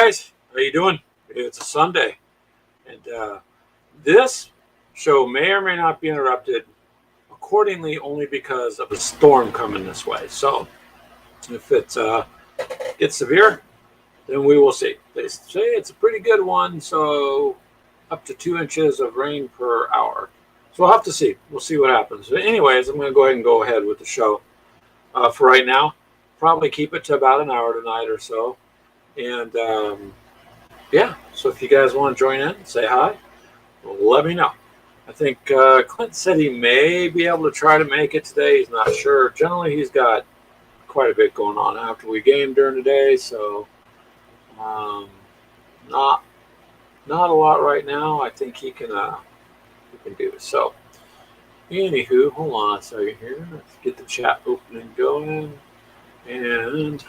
guys, how you doing? It's a Sunday, and this show may or may not be interrupted accordingly only because of a storm coming this way. So if it gets severe, then we will see. They say it's a pretty good one, so up to 2 inches of rain per hour. So we'll have to see. We'll see what happens. But anyways, I'm going to go ahead with the show for right now. Probably keep it to about an hour tonight or so. And yeah, so if you guys want to join in, say hi, let me know. I think Clint said he may be able to try to make it today. He's not sure. Generally, he's got quite a bit going on after we game during the day, so not a lot right now. I think he can do it. So, anywho, hold on a second here. Let's get the chat open and going. And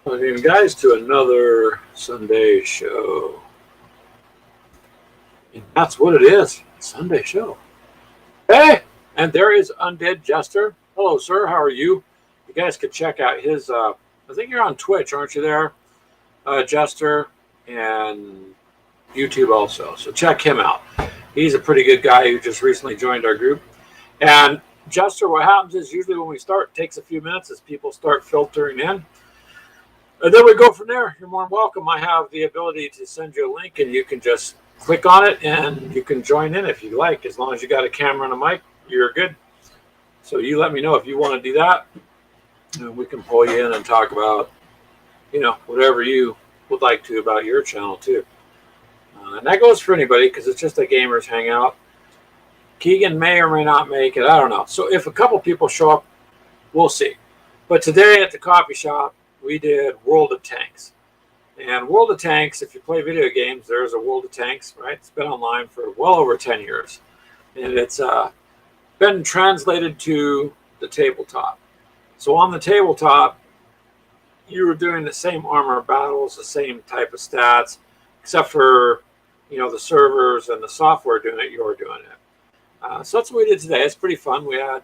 welcome, guys, to another Sunday show. And that's what it is, Sunday show. Hey, and there is Undead Jester. Hello, sir. How are you? You guys could check out his, I think you're on Twitch, aren't you there, Jester, and YouTube also. So check him out. He's a pretty good guy who just recently joined our group. And Jester, what happens is usually when we start, it takes a few minutes as people start filtering in. And then we go from there. You're more than welcome. I have the ability to send you a link, and you can just click on it, and you can join in if you like. As long as you got a camera and a mic, you're good. So you let me know if you want to do that, and we can pull you in and talk about, whatever you would like to about your channel too. And that goes for anybody because it's just a gamers hangout. Keegan may or may not make it. I don't know. So if a couple people show up, we'll see. But today at the coffee shop, we did World of Tanks. And World of Tanks, if you play video games, there's a World of Tanks, right? It's been online for well over 10 years. And it's been translated to the tabletop. So on the tabletop, you were doing the same armor battles, the same type of stats, except for, the servers and the software doing it, you're doing it. So that's what we did today. It's pretty fun. We had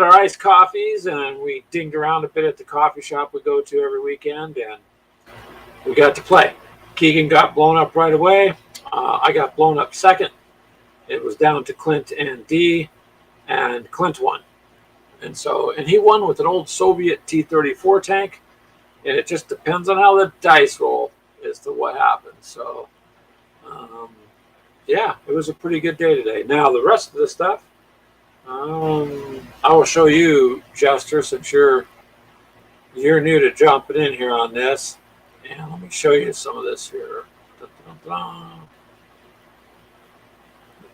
our iced coffees, and we dinged around a bit at the coffee shop we go to every weekend, and we got to play. Keegan got blown up right away. I got blown up second. It was down to Clint and D, and Clint won. And he won with an old Soviet T-34 tank, and it just depends on how the dice roll as to what happens. So, yeah, it was a pretty good day today. Now, the rest of the stuff, I will show you, Jester, since you're new to jumping in here on this. And let me show you some of this here.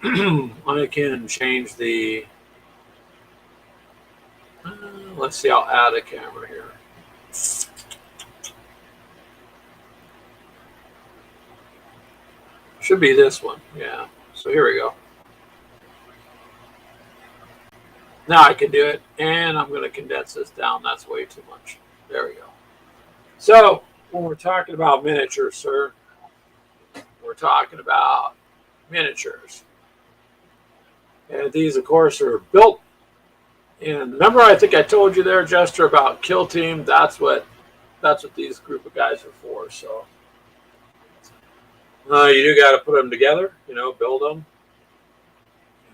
I can change the... let's see, I'll add a camera here. Should be this one, yeah. So here we go. Now I can do it, and I'm going to condense this down. That's way too much. There we go. So when we're talking about miniatures, sir, we're talking about miniatures. And these, of course, are built. And remember, I think I told you there, Jester, about Kill Team. That's what these group of guys are for. So you do got to put them together, build them,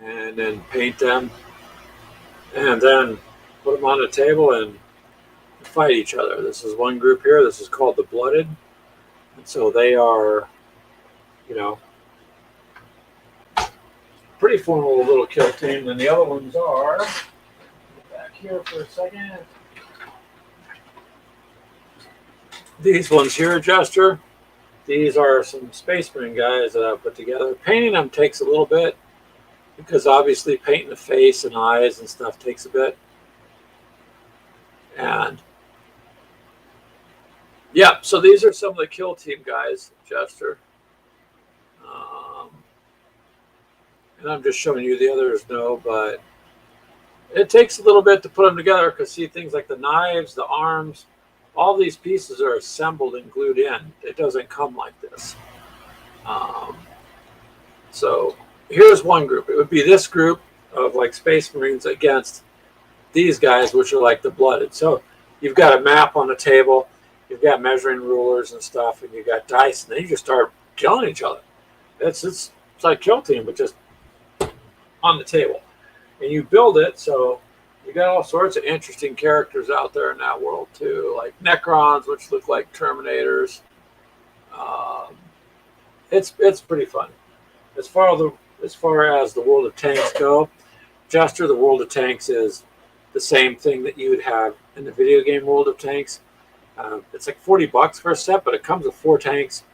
and then paint them, and then put them on a table and fight each other. This is one group here. This is called the Blooded. And so they are, pretty formal little kill team. And the other ones are, back here for a second. These ones here, Jester. These are some Space Marine guys that I put together. Painting them takes a little bit because obviously painting the face and eyes and stuff takes a bit. And yeah, so these are some of the Kill Team guys, Jester. And I'm just showing you, the others know, but it takes a little bit to put them together because see, things like the knives, the arms, all these pieces are assembled and glued in. It doesn't come like this. So here's one group. It would be this group of like Space Marines against these guys, which are like the Blooded. So you've got a map on the table, you've got measuring rulers and stuff, and you've got dice, and then you just start killing each other. It's like Kill Team, but just on the table. And you build it, so you got all sorts of interesting characters out there in that world too, like Necrons, which look like Terminators. It's pretty fun. As far as the World of Tanks go, Jester, the World of Tanks is the same thing that you would have in the video game World of Tanks. It's like $40 for a set, but it comes with 4 tanks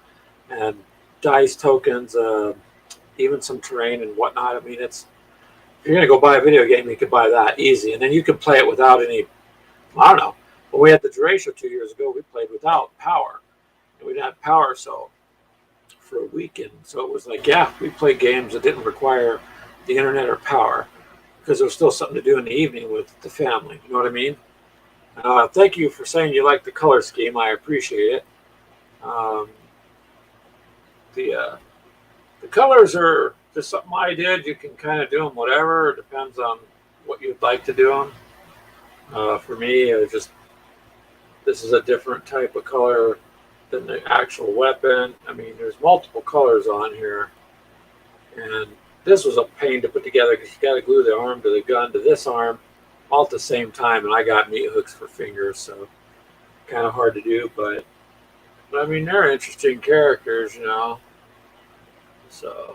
and dice tokens, even some terrain and whatnot. I mean, if you're going to go buy a video game, you could buy that easy. And then you can play it without any, I don't know. When we had the Duratio 2 years ago, we played without power. And we didn't have power for a weekend. So it was like, yeah, we played games that didn't require the internet or power because there was still something to do in the evening with the family. You know what I mean? Thank you for saying you like the color scheme. I appreciate it. The colors are just something I did. You can kind of do them whatever. It depends on what you'd like to do them. For me, this is a different type of color than the actual weapon. I mean, there's multiple colors on here. And this was a pain to put together because you got to glue the arm to the gun to this arm all at the same time. And I got meat hooks for fingers, so kind of hard to do. But I mean, they're interesting characters, you know. So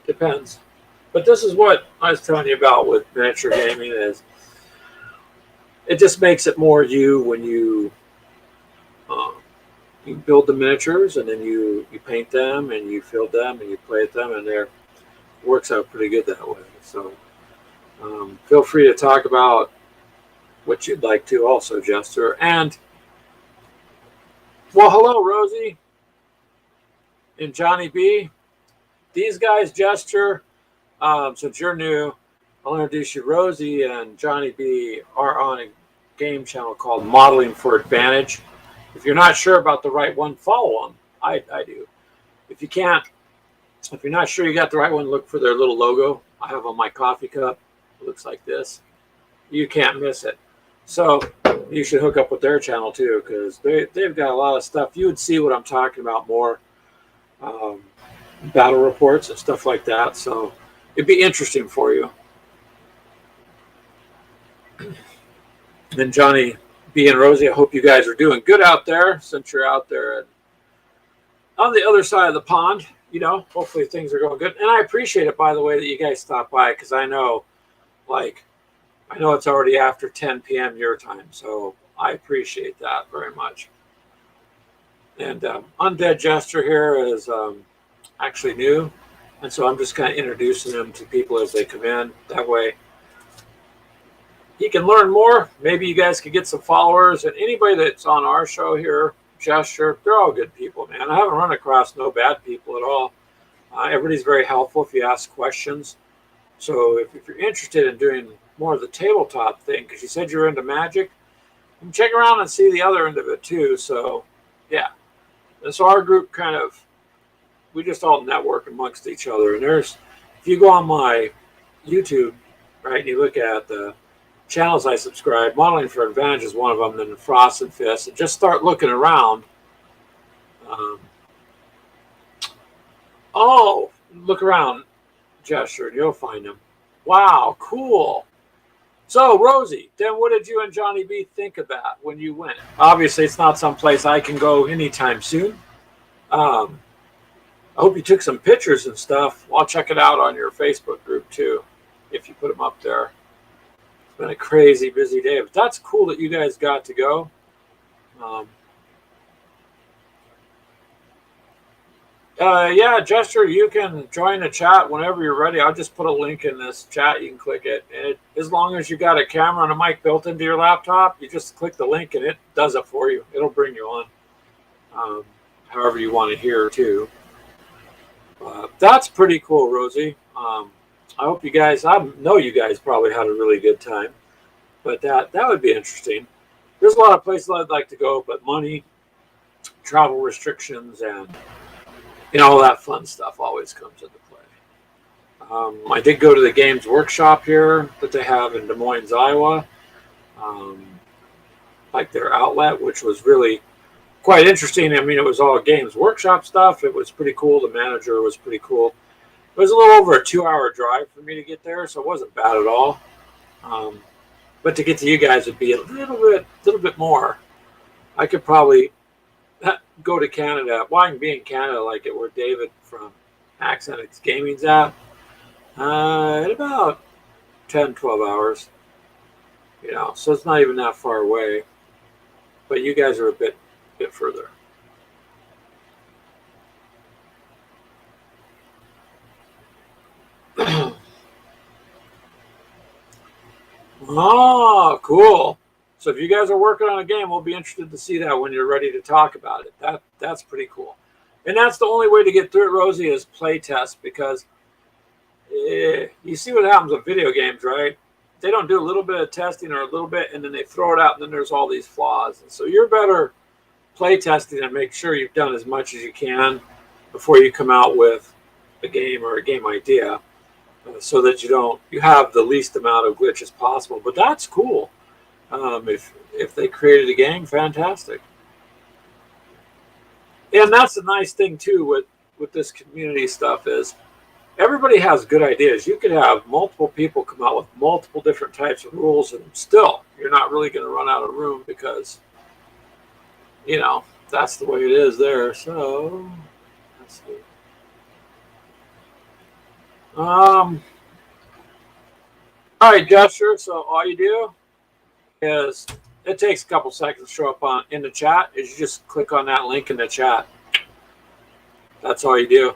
depends. But this is what I was telling you about with miniature gaming is it just makes it more you when you build the miniatures and then you paint them and you fill them and you play with them, and it works out pretty good that way. So feel free to talk about what you'd like to also, Jester. And well, hello, Rosie and Johnny B. These guys, Jester, since you're new, I'll introduce you. Rosie and Johnny B are on a game channel called Modeling for Advantage. If you're not sure about the right one, follow them. I do. If you're not sure you got the right one, look for their little logo. I have on my coffee cup. It looks like this. You can't miss it. So you should hook up with their channel too, because they've got a lot of stuff. You would see what I'm talking about more. Battle reports and stuff like that. So it'd be interesting for you. And Johnny B and Rosie, I hope you guys are doing good out there since you're out there and on the other side of the pond. You know, hopefully things are going good. And I appreciate it, by the way, that you guys stopped by, because I know it's already after 10 p.m. your time. So I appreciate that very much. And Undead Jester here is actually new. And so I'm just kind of introducing them to people as they come in. That way he can learn more. Maybe you guys could get some followers. And anybody that's on our show here, Jester, they're all good people, man. I haven't run across no bad people at all. Everybody's very helpful if you ask questions. So if you're interested in doing more of the tabletop thing, because you said you're into magic, you can check around and see the other end of it too. So yeah. And so our group we just all network amongst each other. And if you go on my YouTube, right, and you look at the channels I subscribe, Modeling for Advantage is one of them, then Frost and Fist, and just start looking around. Look around, Gesture, and you'll find them. Wow, cool. So, Rosie, then what did you and Johnny B think of that when you went? Obviously, it's not someplace I can go anytime soon. I hope you took some pictures and stuff. I'll check it out on your Facebook group, too, if you put them up there. It's been a crazy busy day, but that's cool that you guys got to go. Yeah, Jester, you can join the chat whenever you're ready. I'll just put a link in this chat. You can click it. And as long as you got a camera and a mic built into your laptop, you just click the link and it does it for you. It'll bring you on however you want to hear, too. That's pretty cool, Rosie. I hope you guys, I know you guys probably had a really good time. But that would be interesting. There's a lot of places I'd like to go, but money, travel restrictions, and all that fun stuff always comes into play. I did go to the Games Workshop here that they have in Des Moines, Iowa. like their outlet, which was really quite interesting. I mean, it was all Games Workshop stuff. It was pretty cool. The manager was pretty cool. It was a little over a 2-hour drive for me to get there, so it wasn't bad at all. But to get to you guys would be a little bit more. I could probably go to Canada. Well, I can be in Canada, like it where David from Accentix Gaming's at, in about 10, 12 hours. You know, so it's not even that far away. But you guys are a bit further. Oh, cool. So if you guys are working on a game, we'll be interested to see that when you're ready to talk about it. That's pretty cool. And that's the only way to get through it, Rosie, is play test, because you see what happens with video games, right? They don't do a little bit of testing or a little bit, and then they throw it out, and then there's all these flaws. And so you're better play testing and make sure you've done as much as you can before you come out with a game or a game idea, so that you have the least amount of glitches possible. But that's cool. If they created a game, fantastic. And that's the nice thing too with this community stuff is everybody has good ideas. You could have multiple people come out with multiple different types of rules, and still you're not really going to run out of room, because you know that's the way it is there. So let's see. All right, Gesture. So all you do is, it takes a couple seconds to show up in the chat, is you just click on that link in the chat. That's all you do.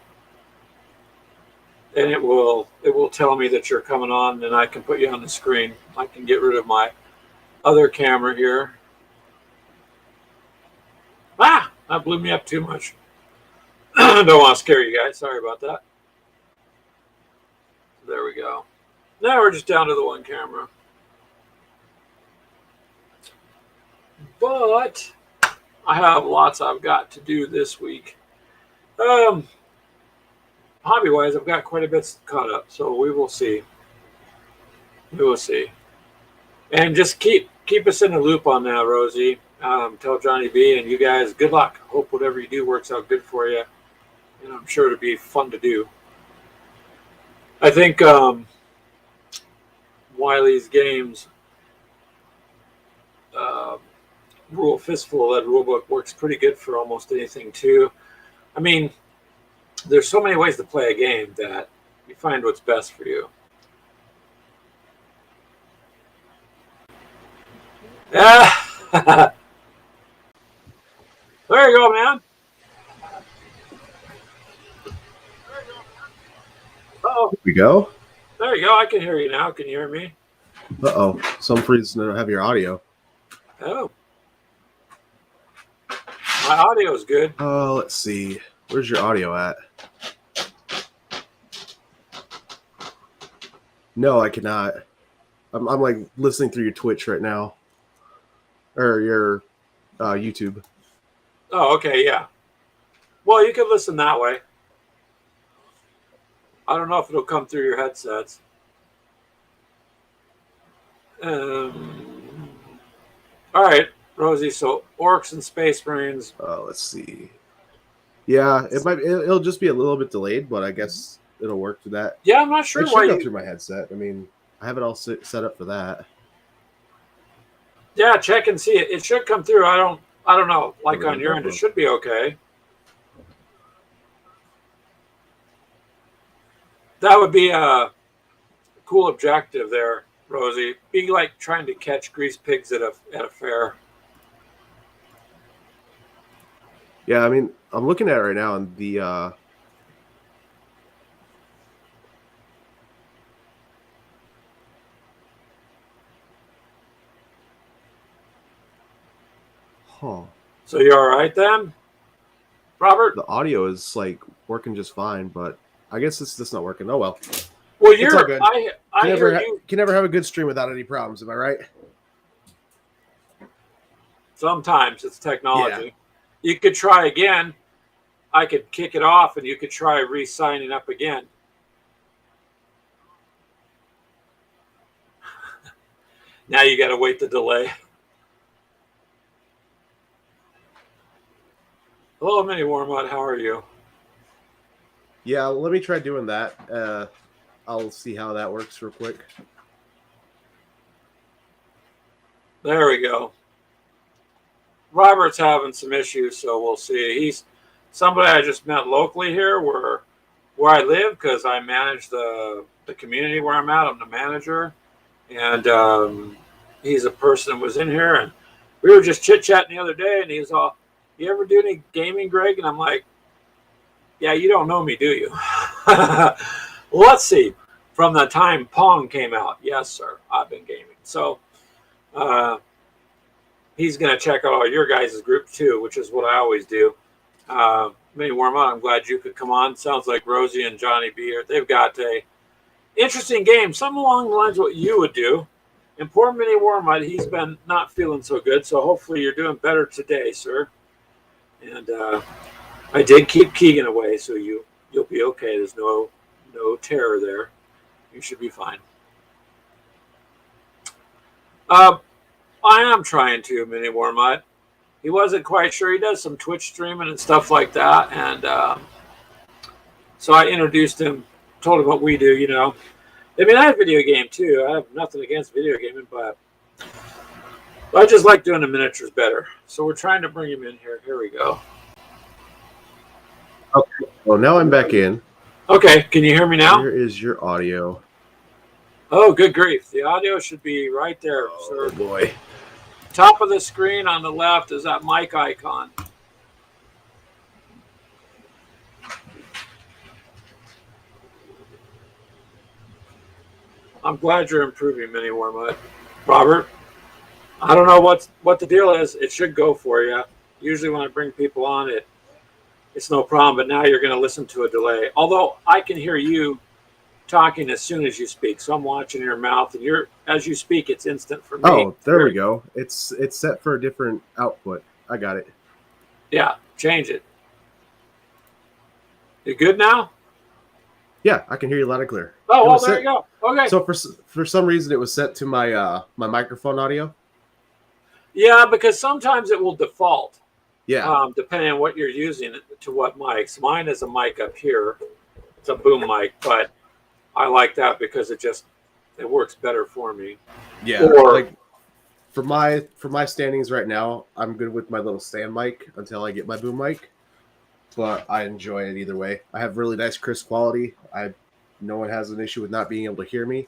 And it will tell me that you're coming on, and I can put you on the screen. I can get rid of my other camera here. Ah, that blew me up too much. Don't want to scare you guys. Sorry about that. There we go. Now we're just down to the one camera. But I have lots I've got to do this week. Hobby-wise, I've got quite a bit caught up, so we will see. We will see. And just keep us in the loop on that, Rosie. Tell Johnny B and you guys good luck. Hope whatever you do works out good for you. And I'm sure it'll be fun to do. I think Wiley's Games Fistful of Lead rulebook works pretty good for almost anything too. I mean, there's so many ways to play a game that you find what's best for you. Yeah. There you go, man. Oh, Here we go. There you go. I can hear you now. Can you hear me? Uh-oh. Some reason I don't have your audio. Oh. My audio is good. Let's see. Where's your audio at? No, I cannot. I'm like listening through your Twitch right now. Or your YouTube. Oh, okay, yeah. Well, you can listen that way. I don't know if it'll come through your headsets. All right, Rosie. So Orcs and Space Marines. Let's see. Yeah, it'll just be a little bit delayed, but I guess it'll work for that. Yeah, I'm not sure it why should go through my headset. I mean, I have it all set up for that. Yeah, check and see it. It should come through. I don't know. Like on your end, it should be okay. That would be a cool objective there, Rosie. Be like trying to catch grease pigs at a fair. Yeah, I mean, I'm looking at it right now, and the So you're all right then, Robert? The audio is like working just fine, but I guess it's just not working. Oh well. Well, you're. I can never have a good stream without any problems. Am I right? Sometimes it's technology. Yeah. You could try again. I could kick it off, and you could try re-signing up again. Now you got to wait the delay. Hello, Mini Warmut. How are you? Yeah, let me try doing that. I'll see how that works real quick. There we go. Robert's having some issues, so we'll see. He's somebody I just met locally here, where I live, because I manage the community where I'm at. I'm the manager, and he's a person that was in here, and we were just chit chatting the other day, and he's all, "You ever do any gaming, Greg?" And I'm like, "Yeah, you don't know me, do you?" Well, let's see. From the time Pong came out, yes, sir, I've been gaming. So uh, he's going to check out all your guys' group too, which is what I always do. Mini Warmut, I'm glad you could come on. Sounds like Rosie and Johnny B here. They've got a interesting game, something along the lines of what you would do. And poor Mini Warmut, he's been not feeling so good, so hopefully you're doing better today, sir. And I did keep Keegan away, so you'll be okay. There's no terror there. You should be fine. Uh, I am trying to, Mini Warmut. He wasn't quite sure. He does some Twitch streaming and stuff like that, and so I introduced him, told him what we do. I mean, I have video game too. I have nothing against video gaming, but I just like doing the miniatures better. So we're trying to bring him in here. Here we go. Okay. Well, now I'm back in. Okay, can you hear me now? Here is your audio. Oh, good grief. The audio should be right there, sir. Oh, boy. Top of the screen on the left is that mic icon. I'm glad you're improving, Mini Warmut. Robert, I don't know what the deal is. It should go for you. Usually when I bring people on, it's no problem, but now you're going to listen to a delay. Although I can hear you talking as soon as you speak, so I'm watching your mouth, and as you speak, it's instant for me. Oh, there we go. It's set for a different output. I got it. Yeah, change it. You good now? Yeah, I can hear you loud and clear. Oh, well, there you go. Okay. So for some reason, it was set to my my microphone audio. Yeah, because sometimes it will default. Yeah. Depending on what you're using to what mics. Mine is a mic up here. It's a boom mic, but I like that because it works better for me. Yeah. Like for my standings right now, I'm good with my little stand mic until I get my boom mic. But I enjoy it either way. I have really nice crisp quality. No one has an issue with not being able to hear me.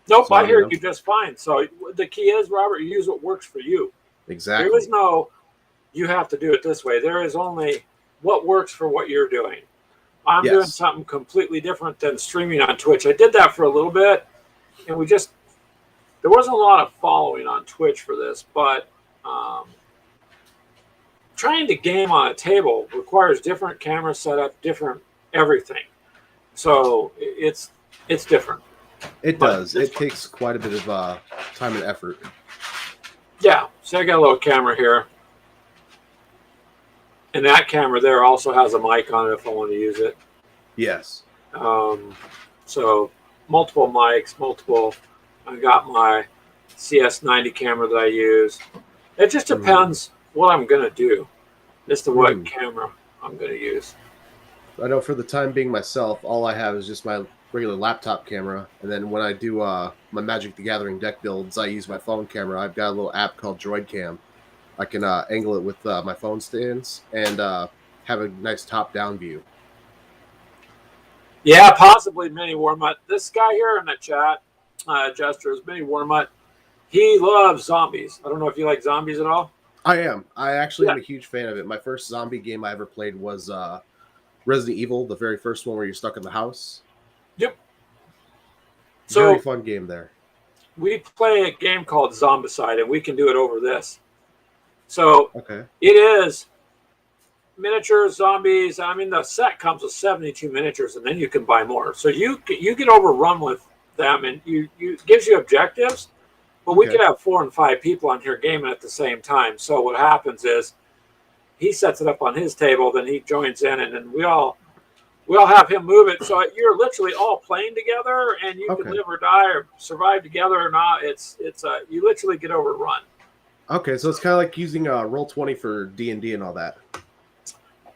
Nope, I hear you just fine. So the key is, Robert, you use what works for you. Exactly. There is no, you have to do it this way. There is only what works for what you're doing. I'm doing something completely different than streaming on Twitch. I did that for a little bit, and there wasn't a lot of following on Twitch for this, but trying to game on a table requires different camera setup, different everything. So it's different. It does. It takes quite a bit of time and effort. Yeah. So I got a little camera here. And that camera there also has a mic on it if I want to use it. Yes. So multiple mics, I got my CS90 camera that I use. It just depends what I'm going to do as to what camera I'm going to use. I know for the time being myself, all I have is just my regular laptop camera. And then when I do my Magic the Gathering deck builds, I use my phone camera. I've got a little app called Droid Cam. I can angle it with my phone stands and have a nice top-down view. Yeah, possibly Mini Warmut. This guy here in the chat, Jester, is Mini Warmut. He loves zombies. I don't know if you like zombies at all. I am. I actually am a huge fan of it. My first zombie game I ever played was Resident Evil, the very first one where you're stuck in the house. Yep. Very fun game there. We play a game called Zombicide, and we can do it over this. So it is miniatures, zombies. I mean, the set comes with 72 miniatures, and then you can buy more. So you get overrun with them, and it gives you objectives. But we could have 4 and 5 people on here gaming at the same time. So what happens is he sets it up on his table, then he joins in, and then we all have him move it. So you're literally all playing together, and you can live or die or survive together or not. It's you literally get overrun. Okay, so it's kind of like using Roll20 for D&D and all that.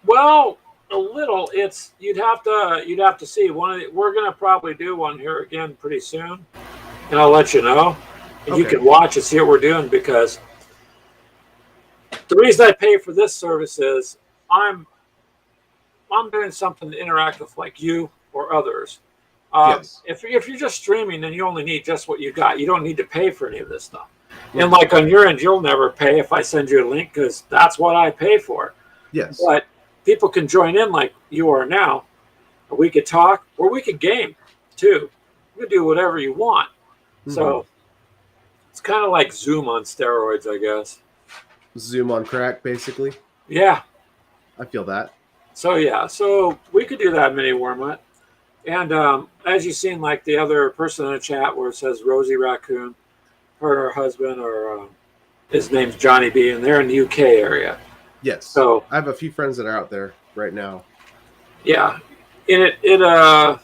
Well, a little. It's you'd have to see one of the, we're gonna probably do one here again pretty soon, and I'll let you know, and you Okay. can watch and see what we're doing because the reason I pay for this service is I'm I'm doing something interactive like you or others. Yes. If you're just streaming, then you only need just what you got. You don't need to pay for any of this stuff. And Mhm. like on your end, you'll never pay if I send you a link because that's what I pay for. Yes. But people can join in like you are now. We could talk or we could game too. You could do whatever you want. Hmm. So it's kind of like Zoom on steroids, I guess. Zoom on crack, basically. Yeah. I feel that. So yeah. So we could do that mini wormlet. And as you've seen, like the other person in the chat where it says Rosie Raccoon, her husband or his name's Johnny B, and they're in the UK area. Yes. So I have a few friends that are out there right now. yeah, and I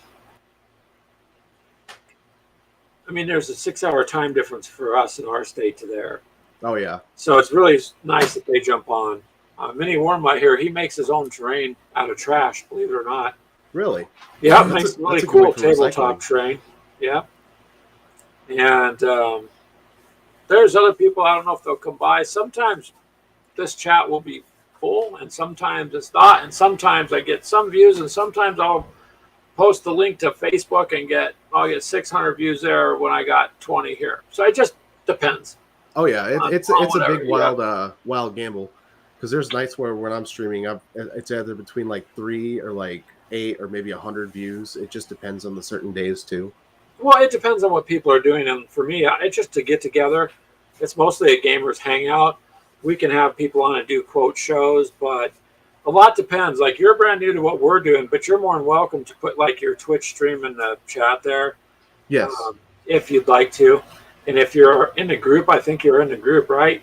mean, there's a 6-hour time difference for us in our state to there. Oh yeah. So it's really nice that they jump on. Mini Wormlight here, he makes his own terrain out of trash, believe it or not. Really? Yeah, That's makes a, a really that's a good way cool for tabletop recycling. terrain. Yeah. And there's other people, I don't know if they'll come by. Sometimes this chat will be full and sometimes it's not. And sometimes I get some views and sometimes I'll post the link to Facebook and I'll get 600 views there when I got 20 here. So it just depends. Oh yeah, it's a whatever, big wild gamble because there's nights where when I'm streaming, it's either between like 3 or like 8 or maybe 100 views. It just depends on the certain days too. Well, it depends on what people are doing. And for me, it's just to get together. It's mostly a gamers hangout. We can have people on and do quote shows, but a lot depends. Like you're brand new to what we're doing, but you're more than welcome to put like your Twitch stream in the chat there Yes. if you'd like to. And if you're in the group, I think you're in the group, right?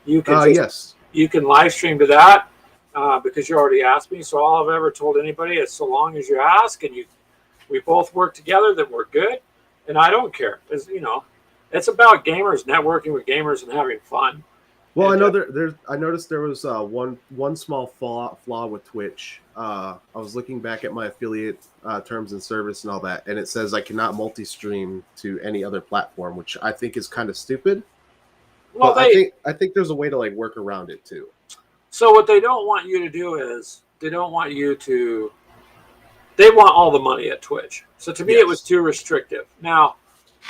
You can Yes. you can live stream to that because you already asked me. So all I've ever told anybody is so long as you ask and we both work together, then we're good. And I don't care. It's about gamers networking with gamers and having fun. Well, And, I know I noticed there was one small flaw with Twitch. I was looking back at my affiliate terms and service and all that, and it says I cannot multi-stream to any other platform, which I think is kind of stupid. well, But I think there's a way to like work around it too. so what they don't want you to do is they don't want you to. They want all the money at Twitch. So to me, it was Yes. too restrictive. Now,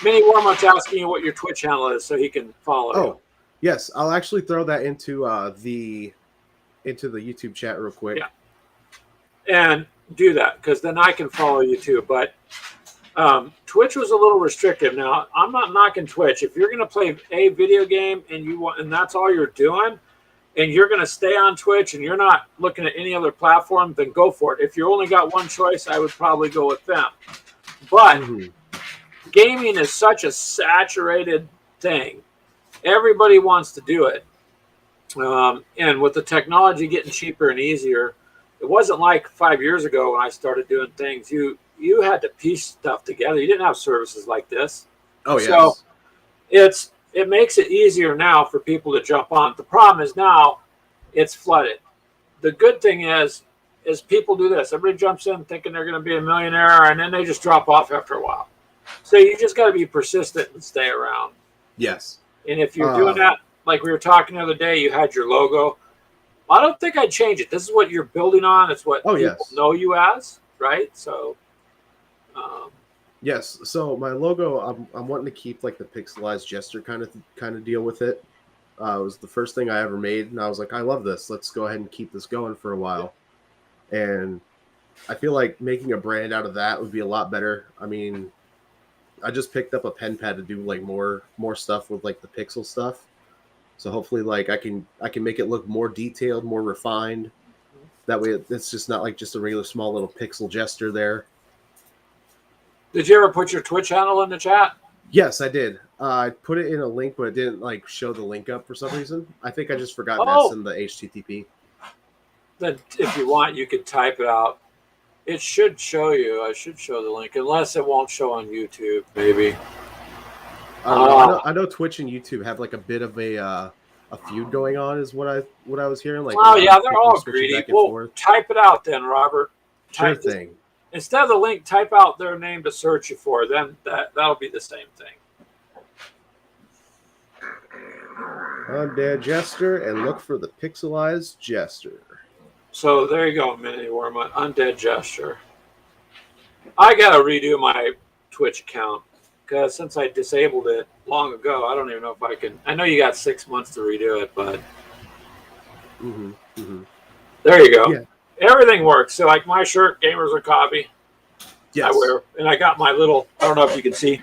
Mini Warmuck's asking you what your Twitch handle is so he can follow you. Oh, yes. I'll actually throw that into the YouTube chat real quick. Yeah. And do that because then I can follow you too. But Twitch was a little restrictive. Now I'm not knocking Twitch. If you're going to play a video game and that's all you're doing, and you're going to stay on Twitch and you're not looking at any other platform, then go for it. If you only got one choice, I would probably go with them. But gaming is such a saturated thing. Everybody wants to do it. And with the technology getting cheaper and easier, it wasn't like 5 years ago when I started doing things. You had to piece stuff together. You didn't have services like this. Oh yes. So it makes it easier now for people to jump on. The problem is now it's flooded. The good thing is people do this. Everybody jumps in thinking they're going to be a millionaire, and then they just drop off after a while. So you just got to be persistent and stay around. Yes. And if you're doing that, like we were talking the other day, you had your logo. I don't think I'd change it. This is what you're building on. It's what people know you as, right? So, yes. So my logo, I'm wanting to keep like the pixelized gesture kind of deal with it. It was the first thing I ever made, and I was like, I love this. Let's go ahead and keep this going for a while. And I feel like making a brand out of that would be a lot better. I mean, I just picked up a pen pad to do like more stuff with like the pixel stuff. So hopefully, like I can make it look more detailed, more refined. That way, it's just not like just a regular small little pixel gesture there. did you ever put your Twitch handle in the chat? Yes, I did. I put it in a link, but it didn't like show the link up for some reason. I think I just forgot that's in the HTTP. Then, if you want, you could type it out. It should show you. I should show the link, unless it won't show on YouTube, maybe. I know Twitch and YouTube have like a bit of a a feud going on, is what I was hearing. Like a Oh lot yeah, of they're people all switching greedy. back and Well, forth. type it out then, Robert. Sure Type this, thing. instead of the link, type out their name to search you for. Then that'll be the same thing. Undead Jester, and look for the pixelized Jester. So there you go, Mini Worm, Undead Gesture. I gotta redo my Twitch account because since I disabled it long ago, I don't even know if I can. I know you got 6 months to redo it, but there you go. Yeah. Everything works. So like my shirt, Gamers or Coffee, Yes. I wear, and I got my little. I don't know if you can see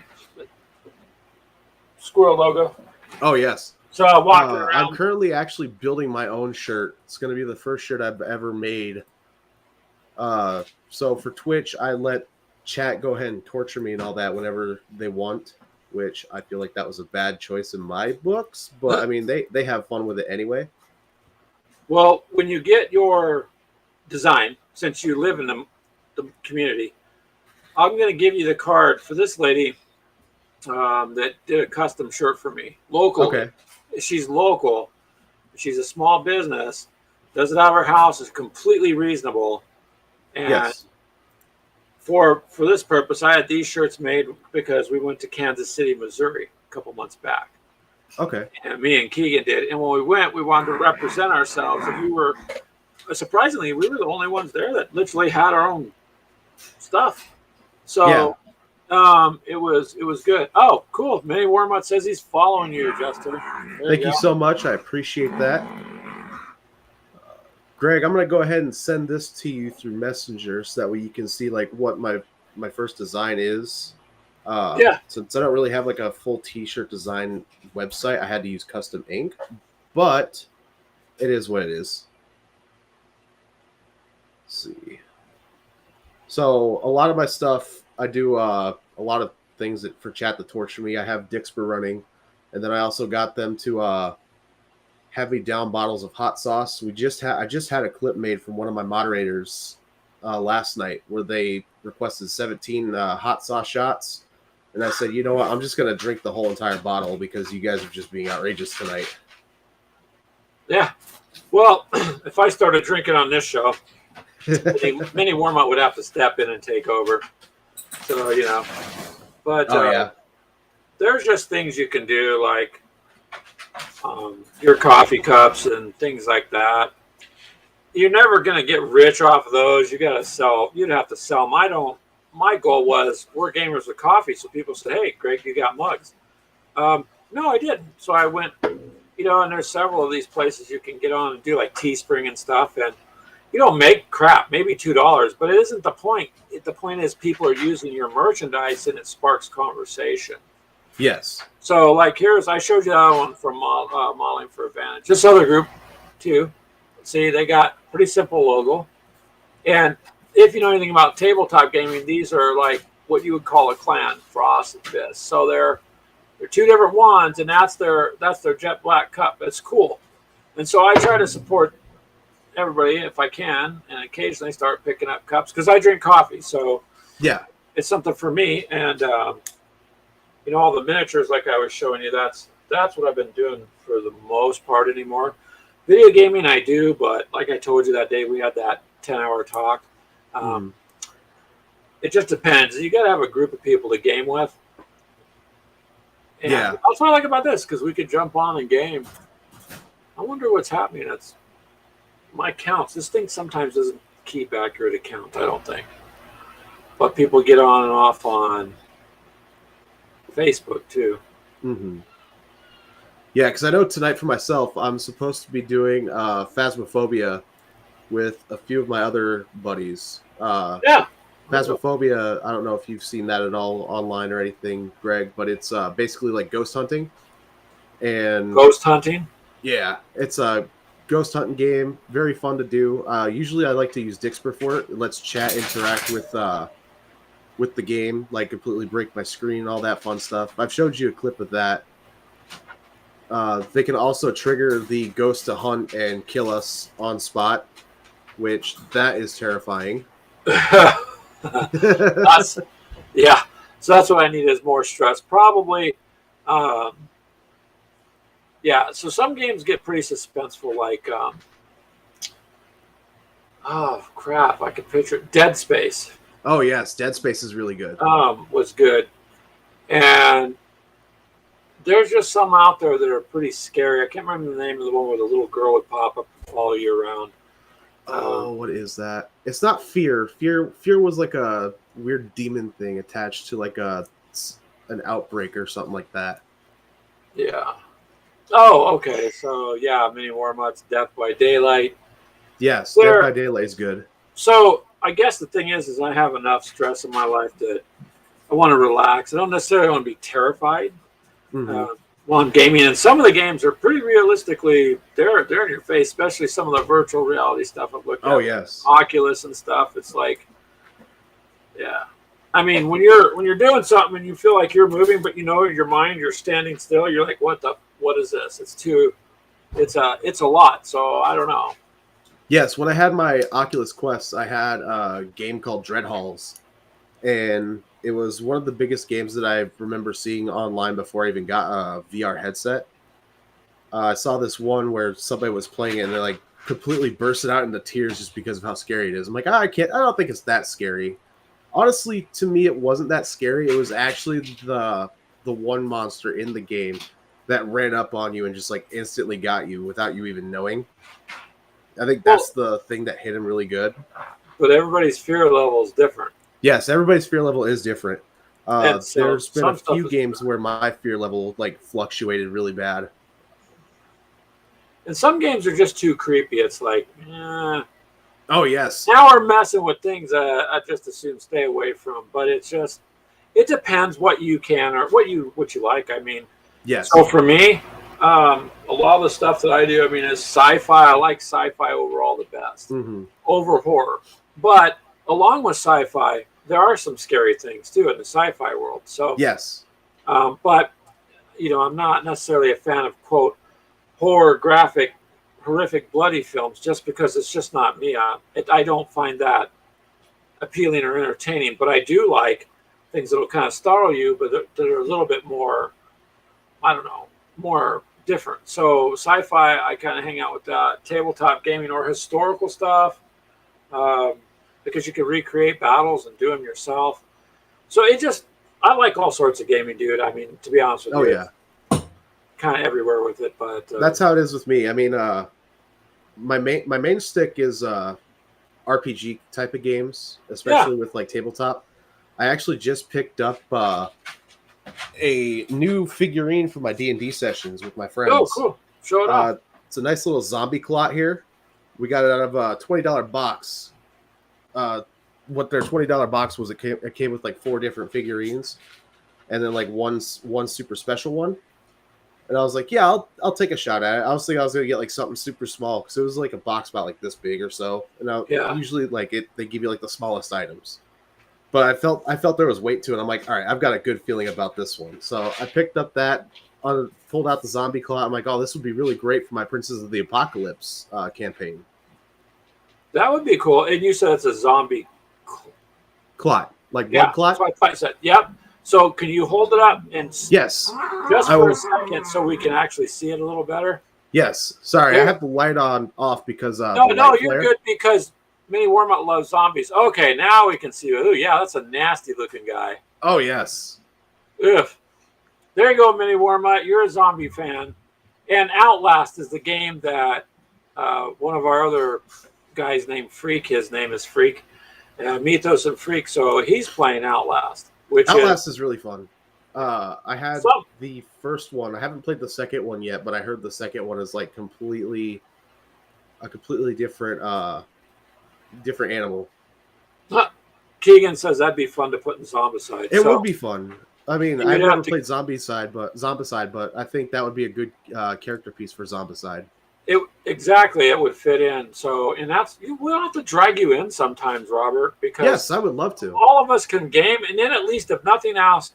squirrel logo. Oh yes. So I'm walking around. I'm currently actually building my own shirt. It's going to be the first shirt I've ever made. So for Twitch, I let chat go ahead and torture me and all that whenever they want, which I feel like that was a bad choice in my books. But I mean, they have fun with it anyway. Well, when you get your design, since you live in the community, I'm going to give you the card for this lady that did a custom shirt for me locally. Okay. She's local. She's a small business. Does it out of her house. Is completely reasonable. And Yes. For this purpose, I had these shirts made because we went to Kansas City, Missouri, a couple months back. Okay. And me and Keegan did. And when we went, we wanted to represent ourselves. And we were, surprisingly, we were the only ones there that literally had our own stuff. So it was good. Oh, cool. Mini Wormut says he's following you, Justin. Thank you so much. I appreciate that. Greg, I'm going to go ahead and send this to you through Messenger so that way you can see like what my first design is. Since I don't really have like a full t-shirt design website, I had to use custom ink, but it is what it is. Let's see. So a lot of my stuff, I do a lot of things for chat to torture me. I have Dixper running, and then I also got them to have me down bottles of hot sauce. I just had a clip made from one of my moderators last night where they requested 17 hot sauce shots. And I said, you know what? I'm just going to drink the whole entire bottle because you guys are just being outrageous tonight. Yeah. Well, if I started drinking on this show, Mini Wormut would have to step in and take over. So, you know. But there's just things you can do like your coffee cups and things like that. You're never going to get rich off of those. You got to sell. You'd have to sell them. My goal was we're gamers with coffee. So people said, hey, Greg, you got mugs. No, I didn't. So I went, you know, and there's several of these places you can get on and do like Teespring and stuff. And you don't make crap, maybe $2, but it isn't the point. The point is people are using your merchandise and it sparks conversation. Yes. So like I showed you that one from Modeling for Advantage. This other group too. See, they got pretty simple logo. And if you know anything about tabletop gaming, these are like what you would call a clan, Frost and Fist. So they're two different ones, and that's their jet black cup. It's cool. And so I try to support everybody if I can, and occasionally start picking up cups because I drink coffee. So yeah, it's something for me. And you know, all the miniatures like I was showing you, that's what I've been doing for the most part anymore. Video gaming I do, but like I told you that day we had that 10-hour talk. It just depends. You got to have a group of people to game with. And that's what I like about this, because we could jump on and game. I wonder what's happening. That's my counts. This thing sometimes doesn't keep accurate accounts, I don't think. But people get on and off on Facebook too. Yeah, because I know tonight for myself, I'm supposed to be doing Phasmophobia with a few of my other buddies. Phasmophobia, I don't know if you've seen that at all online or anything, Greg, but it's basically like ghost hunting. And ghost hunting? Yeah, it's a ghost hunting game. Very fun to do. Usually I like to use Dixper for it. It lets chat interact with the game, like completely break my screen and all that fun stuff. I've showed you a clip of that. They can also trigger the ghost to hunt and kill us on spot, which that is terrifying. So that's what I need is more stress. Probably Yeah, so some games get pretty suspenseful, like oh crap, I could picture it. Dead Space Oh yes, Dead Space is really good. was good, and there's just some out there that are pretty scary. I can't remember the name of the one where the little girl would pop up and follow you around. Oh, what is that? It's not Fear. Fear was like a weird demon thing attached to like an outbreak or something like that. Yeah. Oh, okay. So yeah, Mini Warmuts, Death by Daylight. Yes, Dead There. by Daylight is good. So I guess the thing is I have enough stress in my life that I want to relax. I don't necessarily want to be terrified Mm-hmm. while I'm gaming. And some of the games are pretty realistically they're in your face, especially some of the virtual reality stuff I've looked at. Oh yes. Oculus and stuff. It's like, yeah. I mean, when you're doing something and you feel like you're moving, but you know in your mind you're standing still, you're like, what is this? It's a lot. So I don't know. Yes, when I had my Oculus Quest, I had a game called Dread Halls, and it was one of the biggest games that I remember seeing online before I even got a VR headset. I saw this one where somebody was playing it and they like completely bursted out into tears just because of how scary it is. I'm like, I don't think it's that scary. Honestly, to me, it wasn't that scary. It was actually the one monster in the game that ran up on you and just like instantly got you without you even knowing. I think that's the thing that hit him really good. But everybody's fear level is different. Yes, everybody's fear level is different. So there's been a few games different. where my fear level like fluctuated really bad. And some games are just too creepy. It's like, Oh yes. now we're messing with things I just assume stay away from. But it's just, it depends what you can or what you like. I mean, Yes. so for me, a lot of the stuff that I do, I mean, is sci-fi. I like sci-fi overall the best over horror. But along with sci-fi, there are some scary things too in the sci-fi world. So yes. But I'm not necessarily a fan of quote horror, graphic, horrific, bloody films just because it's just not me. I don't find that appealing or entertaining. But I do like things that will kind of startle you, but that are a little bit more, I don't know, more different. So sci-fi, I kind of hang out with that. Tabletop gaming or historical stuff, because you can recreate battles and do them yourself. So I like all sorts of gaming, dude. I mean, to be honest with you. Oh yeah. Kind of everywhere with it, but that's how it is with me. I mean, my main stick is RPG type of games, especially with like tabletop. I actually just picked up a new figurine for my D&D sessions with my friends. Oh, cool! Show it off. It's a nice little zombie clot here. We got it out of a $20 box. What their $20 box was, it came with like 4 different figurines, and then like one super special one. And I was like, yeah, I'll take a shot at it. I was thinking I was gonna get like something super small because it was like a box about like this big or so. And usually like they give you like the smallest items. But I felt there was weight to it. I'm like, all right, I've got a good feeling about this one. So I picked up that, pulled out the zombie clot. I'm like, oh, this would be really great for my Princes of the Apocalypse campaign. That would be cool. And you said it's a zombie clot, like blood clot. That's what I said. Yep. So can you hold it up and yes, just for a second so we can actually see it a little better? Yes. Sorry, I have the light off because no, you're good because Mini Warmut loves zombies. Okay, now we can see. Oh yeah, that's a nasty looking guy. Oh yes. Ugh. There you go, Mini Warmut. You're a zombie fan, and Outlast is the game that one of our other guys named Freak. His name is Freak, Mythos and Freak. So he's playing Outlast. Outlast is really fun. I had the first one. I haven't played the second one yet, but I heard the second one is like a completely different animal. Keegan says that'd be fun to put in Zombicide. It would be fun. I mean, I've never played Zombicide, but I think that would be a good character piece for Zombicide. It would fit in. So, and we'll have to drag you in sometimes, Robert, because yes, I would love to. All of us can game, and then at least if nothing else,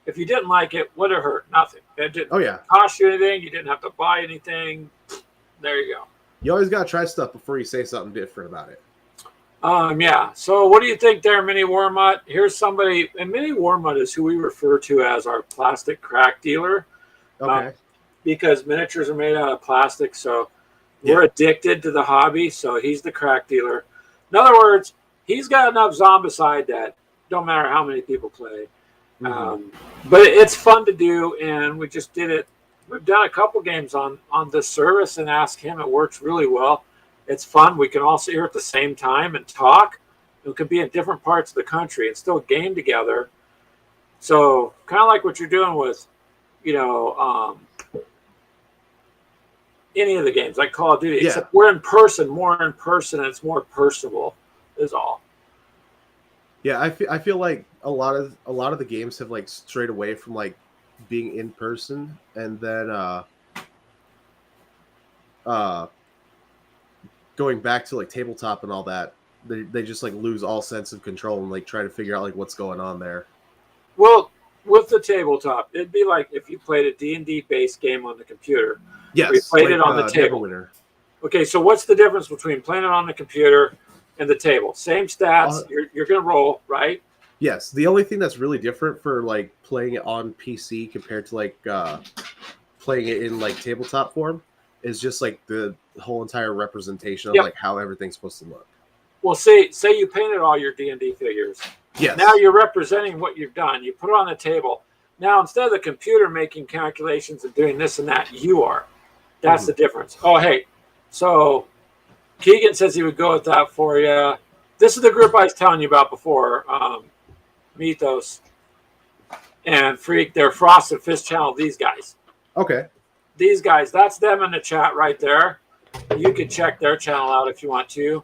if you didn't like it, would it hurt? Nothing. It didn't cost you anything. You didn't have to buy anything. There you go. You always gotta try stuff before you say something different about it. Yeah. So, what do you think there, Mini Warmut? Here's somebody, and Mini Warmut is who we refer to as our plastic crack dealer. Okay. because miniatures are made out of plastic. So Yeah. we're addicted to the hobby. So he's the crack dealer. In other words, he's got enough Zombicide that don't matter how many people play. But it's fun to do, and we just did it. We've done a couple games on this service and ask him. It works really well. It's fun. We can all sit here at the same time and talk. We could be in different parts of the country and still game together. So kind of like what you're doing with, any of the games like Call of Duty. Yeah. Except we're in person, more in person, and it's more personable. Is all. Yeah, I feel like a lot of the games have like strayed away from like being in person, and then going back to like tabletop and all that, they just like lose all sense of control and like try to figure out like what's going on there. Well, with the tabletop, it'd be like if you played a D&D based game on the computer. Yes, you played it on the table. Neverwinter. Okay, so what's the difference between playing it on the computer and the table? Same stats. You're going to roll, right? Yes. The only thing that's really different for like playing it on PC compared to like playing it in like tabletop form is just like the whole entire representation of like how everything's supposed to look. Well, say you painted all your D&D figures. Yes. Now you're representing what you've done. You put it on the table. Now instead of the computer making calculations and doing this and that, you are. That's the difference. Oh, hey. So Keegan says he would go with that for you. This is the group I was telling you about before. Mythos and Freak. They're Frosted Fist Channel, these guys. Okay. These guys, that's them in the chat right there. You can check their channel out if you want to.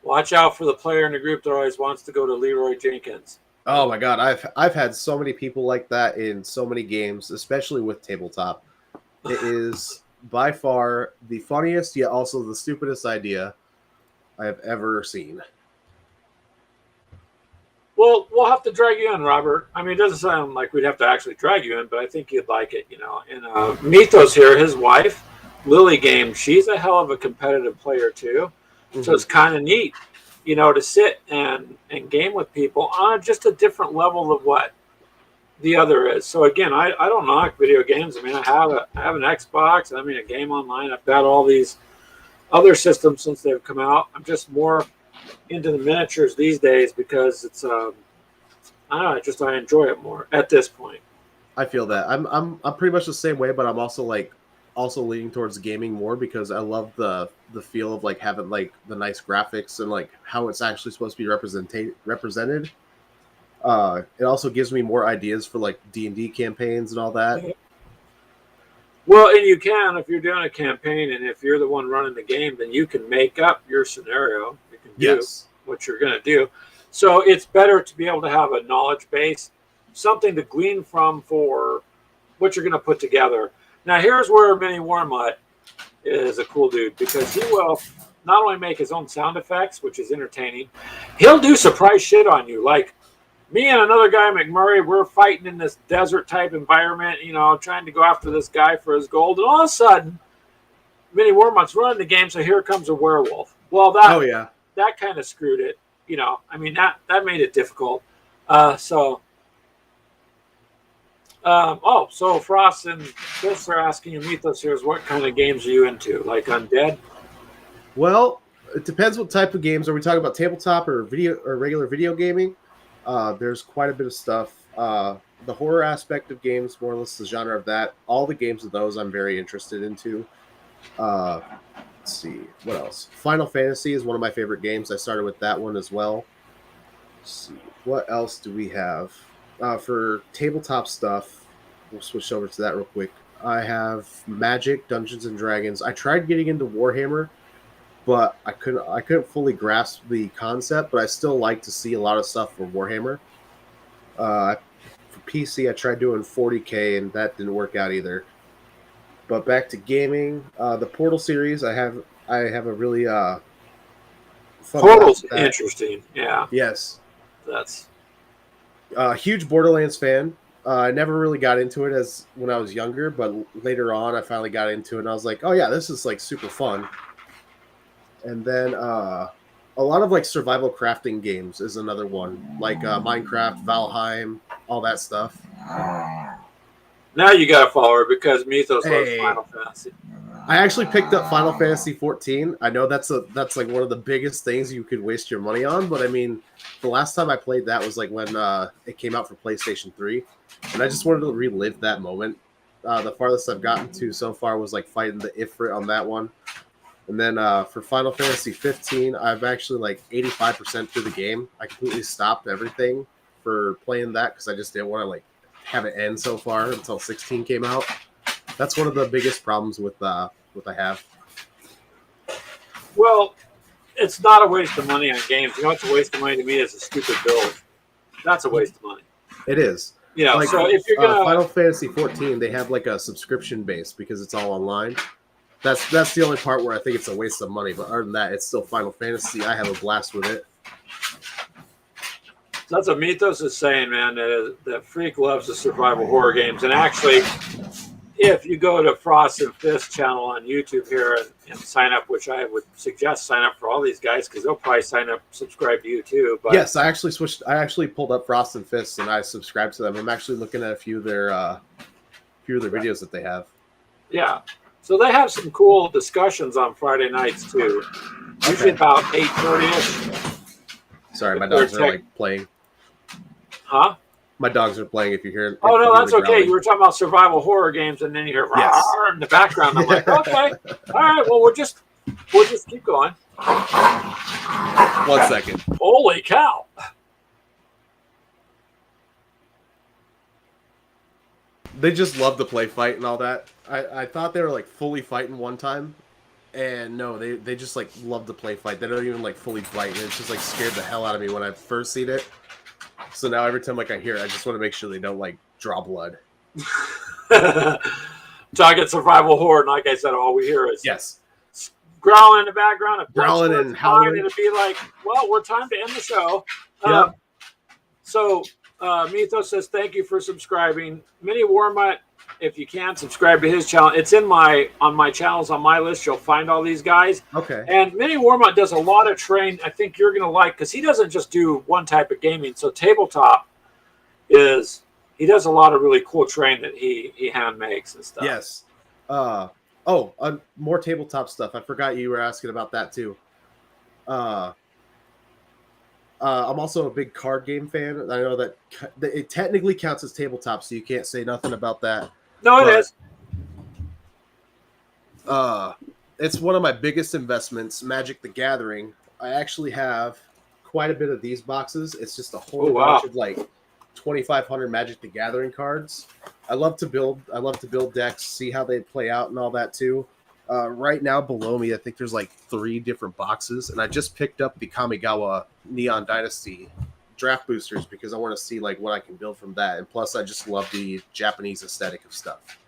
Watch out for the player in the group that always wants to go to Leroy Jenkins. Oh my God, I've had so many people like that in so many games, especially with tabletop. It is by far the funniest yet also the stupidest idea I have ever seen. Well, we'll have to drag you in, Robert. I mean, it doesn't sound like we'd have to actually drag you in, but I think you'd like it, And Mythos here, his wife, Lily Game, she's a hell of a competitive player too. So it's kind of neat, to sit and game with people on just a different level of what the other is. So again, I don't knock video games. I mean, I have an Xbox. I mean, a game online. I've got all these other systems since they've come out. I'm just more into the miniatures these days because it's I don't know. I enjoy it more at this point. I feel that I'm pretty much the same way, but I'm also leaning towards gaming more because I love the feel of like having like the nice graphics and like how it's actually supposed to be represented. It also gives me more ideas for like D&D campaigns and all that. Well, and you can, if you're doing a campaign and if you're the one running the game, then you can make up your scenario. You can do what you're going to do. So it's better to be able to have a knowledge base, something to glean from for what you're going to put together. Now, here's where Mini Warmutt is a cool dude because he will not only make his own sound effects, which is entertaining, he'll do surprise shit on you. Like me and another guy, McMurray, we're fighting in this desert type environment, trying to go after this guy for his gold. And all of a sudden, Mini Warmutt's running the game, so here comes a werewolf. Well, that kind of screwed it. I mean, that made it difficult. So Frost and Chris are asking you, Mythos here, is what kind of games are you into? Like Undead? Well, it depends what type of games. Are we talking about tabletop or regular video gaming? There's quite a bit of stuff. The horror aspect of games, more or less the genre of that. All the games of those I'm very interested into. Let's see. What else? Final Fantasy is one of my favorite games. I started with that one as well. Let's see. What else do we have? For tabletop stuff, we'll switch over to that real quick. I have Magic, Dungeons and Dragons. I tried getting into Warhammer, but I couldn't fully grasp the concept. But I still like to see a lot of stuff for Warhammer. For PC, I tried doing 40K, and that didn't work out either. But back to gaming, the Portal series, I have a really fun. Portal's interesting. Yeah. Yes. That's. Huge Borderlands fan. I never really got into it when I was younger, but later on I finally got into it and I was like, oh yeah, this is like super fun. And then a lot of like survival crafting games is another one, like Minecraft, Valheim, all that stuff. Now you got to follow her because Mythos loves Hey. Final Fantasy. I actually picked up Final Fantasy 14. I know that's like one of the biggest things you could waste your money on, but I mean, the last time I played that was like when it came out for PlayStation 3, and I just wanted to relive that moment. The farthest I've gotten to so far was like fighting the Ifrit on that one. And then for Final Fantasy 15, I've actually like 85% through the game. I completely stopped everything for playing that because I just didn't want to like have it end so far until 16 came out. That's one of the biggest problems with I have. Well, it's not a waste of money on games. You know what's a waste of money to me is a stupid build. That's a waste of money. It is. You know, like, so if you're gonna Final Fantasy 14, they have like a subscription base because it's all online. That's the only part where I think it's a waste of money. But other than that, it's still Final Fantasy. I have a blast with it. That's what Mythos is saying, man. That Freak loves the survival horror games, and actually, if you go to Frost and Fist channel on YouTube here and sign up, which I would suggest sign up for all these guys because they'll probably subscribe to you too. But yes, I actually switched. I actually pulled up Frost and Fist and I subscribed to them. I'm actually looking at a few of their videos that they have. Yeah, so they have some cool discussions on Friday nights too. Usually about 8:30ish. Sorry, my dogs are like playing. Huh? My dogs are playing. If you hear. Oh no, that's okay. You were talking about survival horror games, and then you hear in the background. I'm like, okay, all right. Well, we'll just keep going. 1 second. Holy cow! They just love to play fight and all that. I thought they were like fully fighting one time, and no, they just like love to play fight. They don't even like fully fight, and it's just like scared the hell out of me when I first seen it. So now every time like I hear it, I just want to make sure they don't like draw blood. Talking survival horror, and like I said, all we hear is yes, growling in the background, growling and howling. It'd be like, well, we're time to end the show. Yeah. So Mythos says thank you for subscribing. Mini Warmutt, if you can subscribe to his channel, it's on my channels on my list. You'll find all these guys. Okay. And Mini Warmutt does a lot of train. I think you're gonna like because he doesn't just do one type of gaming. So tabletop he does a lot of really cool terrain that he hand makes and stuff. Yes. More tabletop stuff. I forgot you were asking about that too. I'm also a big card game fan. I know that it technically counts as tabletop, so you can't say nothing about that. No, it is. It's one of my biggest investments, Magic the Gathering. I actually have quite a bit of these boxes. It's just a whole bunch of like 2,500 Magic the Gathering cards. I love to build decks, see how they play out and all that too. Right now below me, I think there's like 3 different boxes, and I just picked up the Kamigawa Neon Dynasty draft boosters because I want to see like what I can build from that, and plus I just love the Japanese aesthetic of stuff.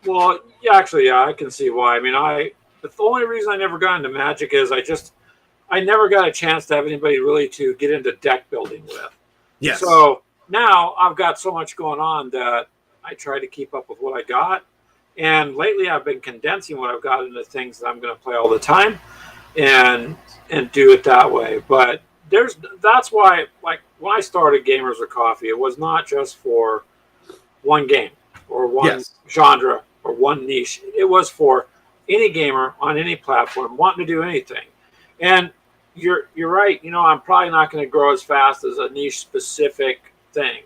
Well, yeah, actually, I can see why. I mean, the only reason I never got into Magic is I never got a chance to have anybody really to get into deck building with. Yes. So now I've got so much going on that I try to keep up with what I got. And lately I've been condensing what I've got into things that I'm going to play all the time and do it that way. But that's why, like, when I started Gamers with Coffee, it was not just for one game or one genre or one niche. It was for any gamer on any platform wanting to do anything. And you're right. You know, I'm probably not going to grow as fast as a niche specific thing,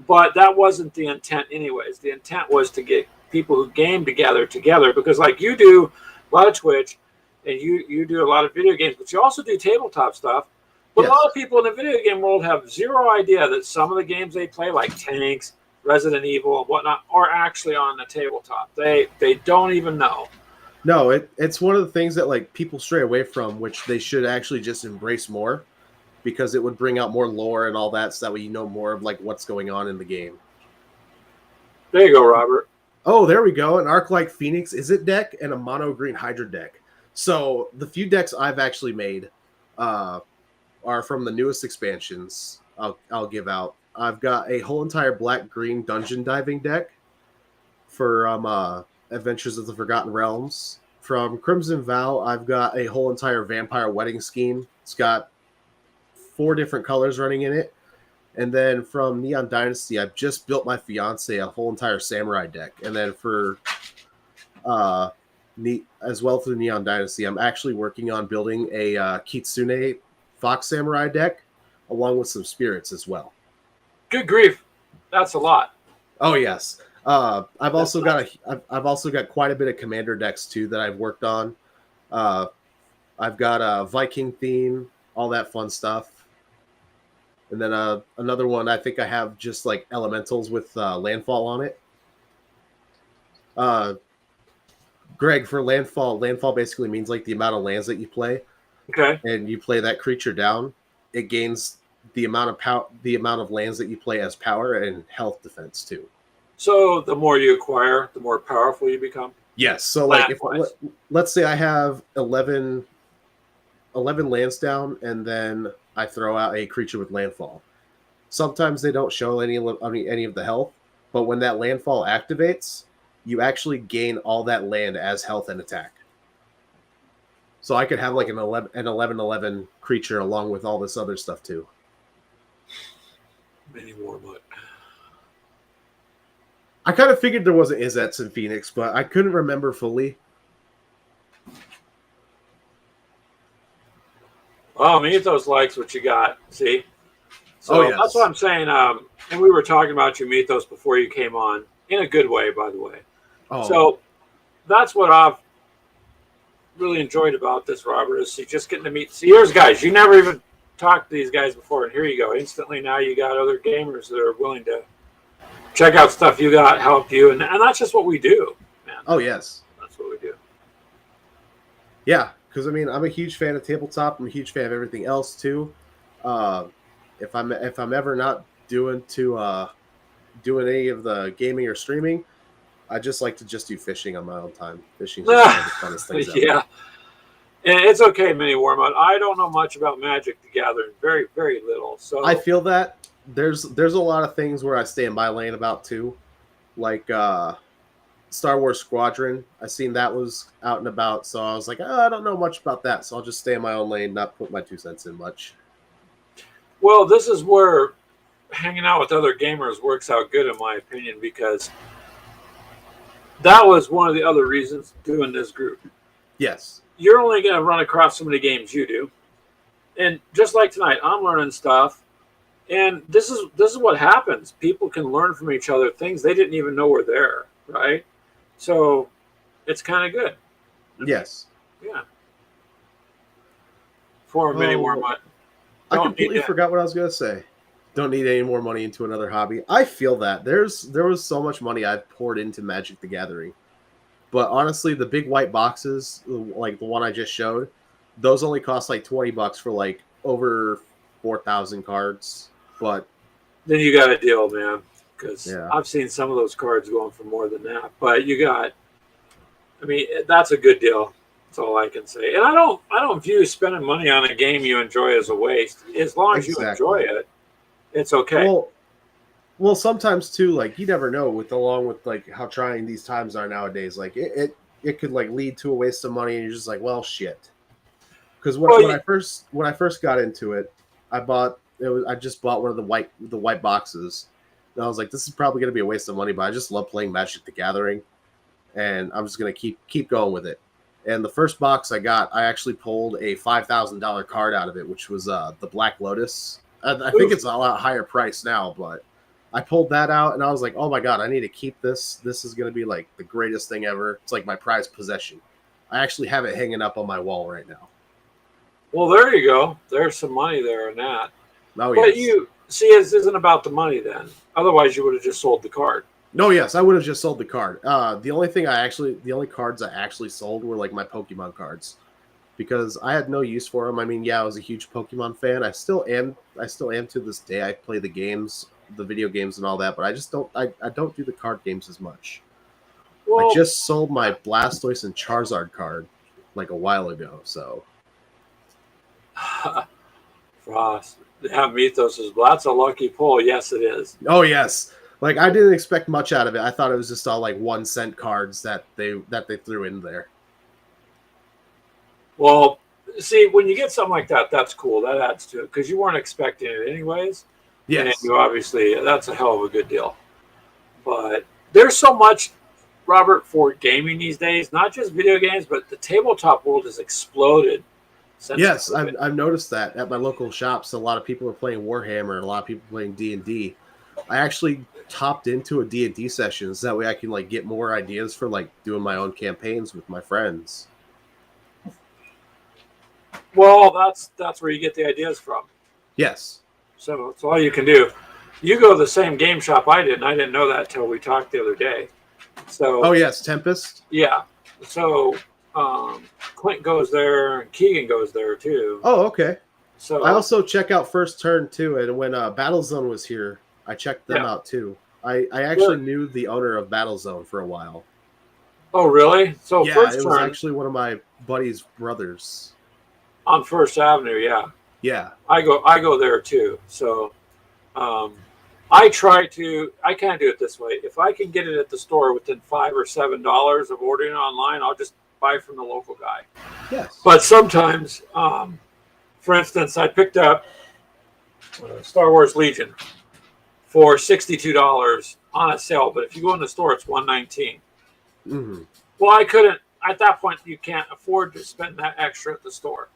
but that wasn't the intent anyways. The intent was to get people who game together because like you do a lot of Twitch and you do a lot of video games, but you also do tabletop stuff. But a lot of people in the video game world have zero idea that some of the games they play, like Tanks, Resident Evil, and whatnot, are actually on the tabletop. They don't even know. No, it's one of the things that like people stray away from, which they should actually just embrace more, because it would bring out more lore and all that, so that way you know more of like what's going on in the game. There you go, Robert. Oh, there we go. An Arc-like Phoenix Izzet deck and a mono green Hydra deck. So the few decks I've actually made are from the newest expansions. I'll give out. I've got a whole entire black-green dungeon diving deck for Adventures of the Forgotten Realms. From Crimson Vow, I've got a whole entire vampire wedding scheme. It's got 4 different colors running in it. And then from Neon Dynasty, I've just built my fiance a whole entire samurai deck. And then for as well for the Neon Dynasty, I'm actually working on building a Kitsune Fox Samurai deck, along with some spirits as well. Good grief, that's a lot. Oh yes, I've also got quite a bit of commander decks too that I've worked on. I've got a Viking theme, all that fun stuff, and then another one I think I have just like elementals with landfall on it. Greg, for landfall basically means like the amount of lands that you play. Okay. And you play that creature down, it gains the amount of lands that you play as power and health defense too. So the more you acquire, the more powerful you become. Yes. So like let's say I have 11 lands down, and then I throw out a creature with landfall. Sometimes they don't show any of the health, but when that landfall activates, you actually gain all that land as health and attack. So I could have like an 11/11 creature along with all this other stuff too. Many more, but I kind of figured there wasn't Izzets in Phoenix, but I couldn't remember fully. Oh, Mythos likes what you got. See? So yes. That's what I'm saying. And we were talking about your Mythos before you came on, in a good way, by the way. Oh. So that's what I've really enjoyed about this, Robert, is just getting to meet. See, here's guys. You never even talked to these guys before, and here you go. Instantly now you got other gamers that are willing to check out stuff you got, help you, and that's just what we do, man. Oh, yes. That's what we do. Yeah, because, I mean, I'm a huge fan of tabletop. I'm a huge fan of everything else, too. If I'm ever not doing any of the gaming or streaming, I just like to just do fishing on my own time. Fishing is one of the funnest things ever. Yeah. And it's okay, Mini Warmut. I don't know much about Magic the Gathering. Very, very little. So I feel that there's a lot of things where I stay in my lane about too. Like Star Wars Squadron. I seen that was out and about, so I was like, I don't know much about that, so I'll just stay in my own lane, not put my 2 cents in much. Well, this is where hanging out with other gamers works out good, in my opinion, because that was one of the other reasons doing this group. Yes. You're only going to run across so many games you do. And just like tonight, I'm learning stuff. And this is what happens. People can learn from each other things they didn't even know were there, right? So it's kind of good. Yes. Yeah. For Mini Warmut. I completely forgot what I was going to say. Don't need any more money into another hobby. I feel that. There was so much money I've poured into Magic the Gathering. But honestly, the big white boxes, like the one I just showed, those only cost like $20 for like over 4,000 cards. But then you got a deal, man. Because I've seen some of those cards going for more than that. But that's a good deal. That's all I can say. And I don't view spending money on a game you enjoy as a waste. As long as you enjoy it, it's okay. Well, sometimes too, like you never know along with like how trying these times are nowadays. Like it could like lead to a waste of money, and you're just like, well, shit. Because when I first got into it, I just bought one of the white boxes, and I was like, this is probably gonna be a waste of money, but I just love playing Magic the Gathering, and I'm just gonna keep going with it. And the first box I got, I actually pulled a $5,000 card out of it, which was the Black Lotus. I think it's a lot higher price now, but I pulled that out, and I was like, oh my god, I need to keep this. This is going to be like the greatest thing ever. It's like my prized possession. I actually have it hanging up on my wall right now. Well, there you go. There's some money there in that. Oh, but yes. You see, it isn't about the money then. Otherwise, you would have just sold the card. No, yes, I would have just sold the card. The only cards I actually sold were like my Pokemon cards, because I had no use for them. I mean, I was a huge Pokemon fan. I still am to this day. I play the games, the video games and all that, but I just don't do the card games as much. Well, I just sold my Blastoise and Charizard card like a while ago, so Frost. Yeah, Mythos is that's a lucky pull. Yes, it is. Oh yes. Like I didn't expect much out of it. I thought it was just all like 1 cent cards that they threw in there. Well, see, when you get something like that, that's cool. That adds to it because you weren't expecting it anyways. And Yes. you obviously, that's a hell of a good deal. But there's so much, Robert, for gaming these days, not just video games, but the tabletop world has exploded since Yes, COVID. I've noticed that at my local shops. A lot of people are playing Warhammer, and a lot of people playing D&D. I actually topped into a D&D session, so that way I can like get more ideas for like doing my own campaigns with my friends. Well, that's where you get the ideas from. Yes. So it's all you can do. You go to the same game shop I did, and I didn't know that till we talked the other day. So Oh yes, Tempest. yeah. So Clint goes there, and Keegan goes there too. Oh, okay. So I also check out First Turn too, and when Battlezone was here, I checked them out too. I actually knew the owner of Battlezone for a while. Oh, really? So Yeah, First it was Turn actually one of my buddy's brothers. on First Avenue, yeah. Yeah. I go there too. So I can't do it this way. If I can get it at the store within $5 or $7 of ordering online, I'll just buy from the local guy. Yes. But sometimes, for instance, I picked up Star Wars Legion for $62 on a sale. But if you go in the store, it's $119. Mm-hmm. Well, I couldn't. At that point, you can't afford to spend that extra at the store.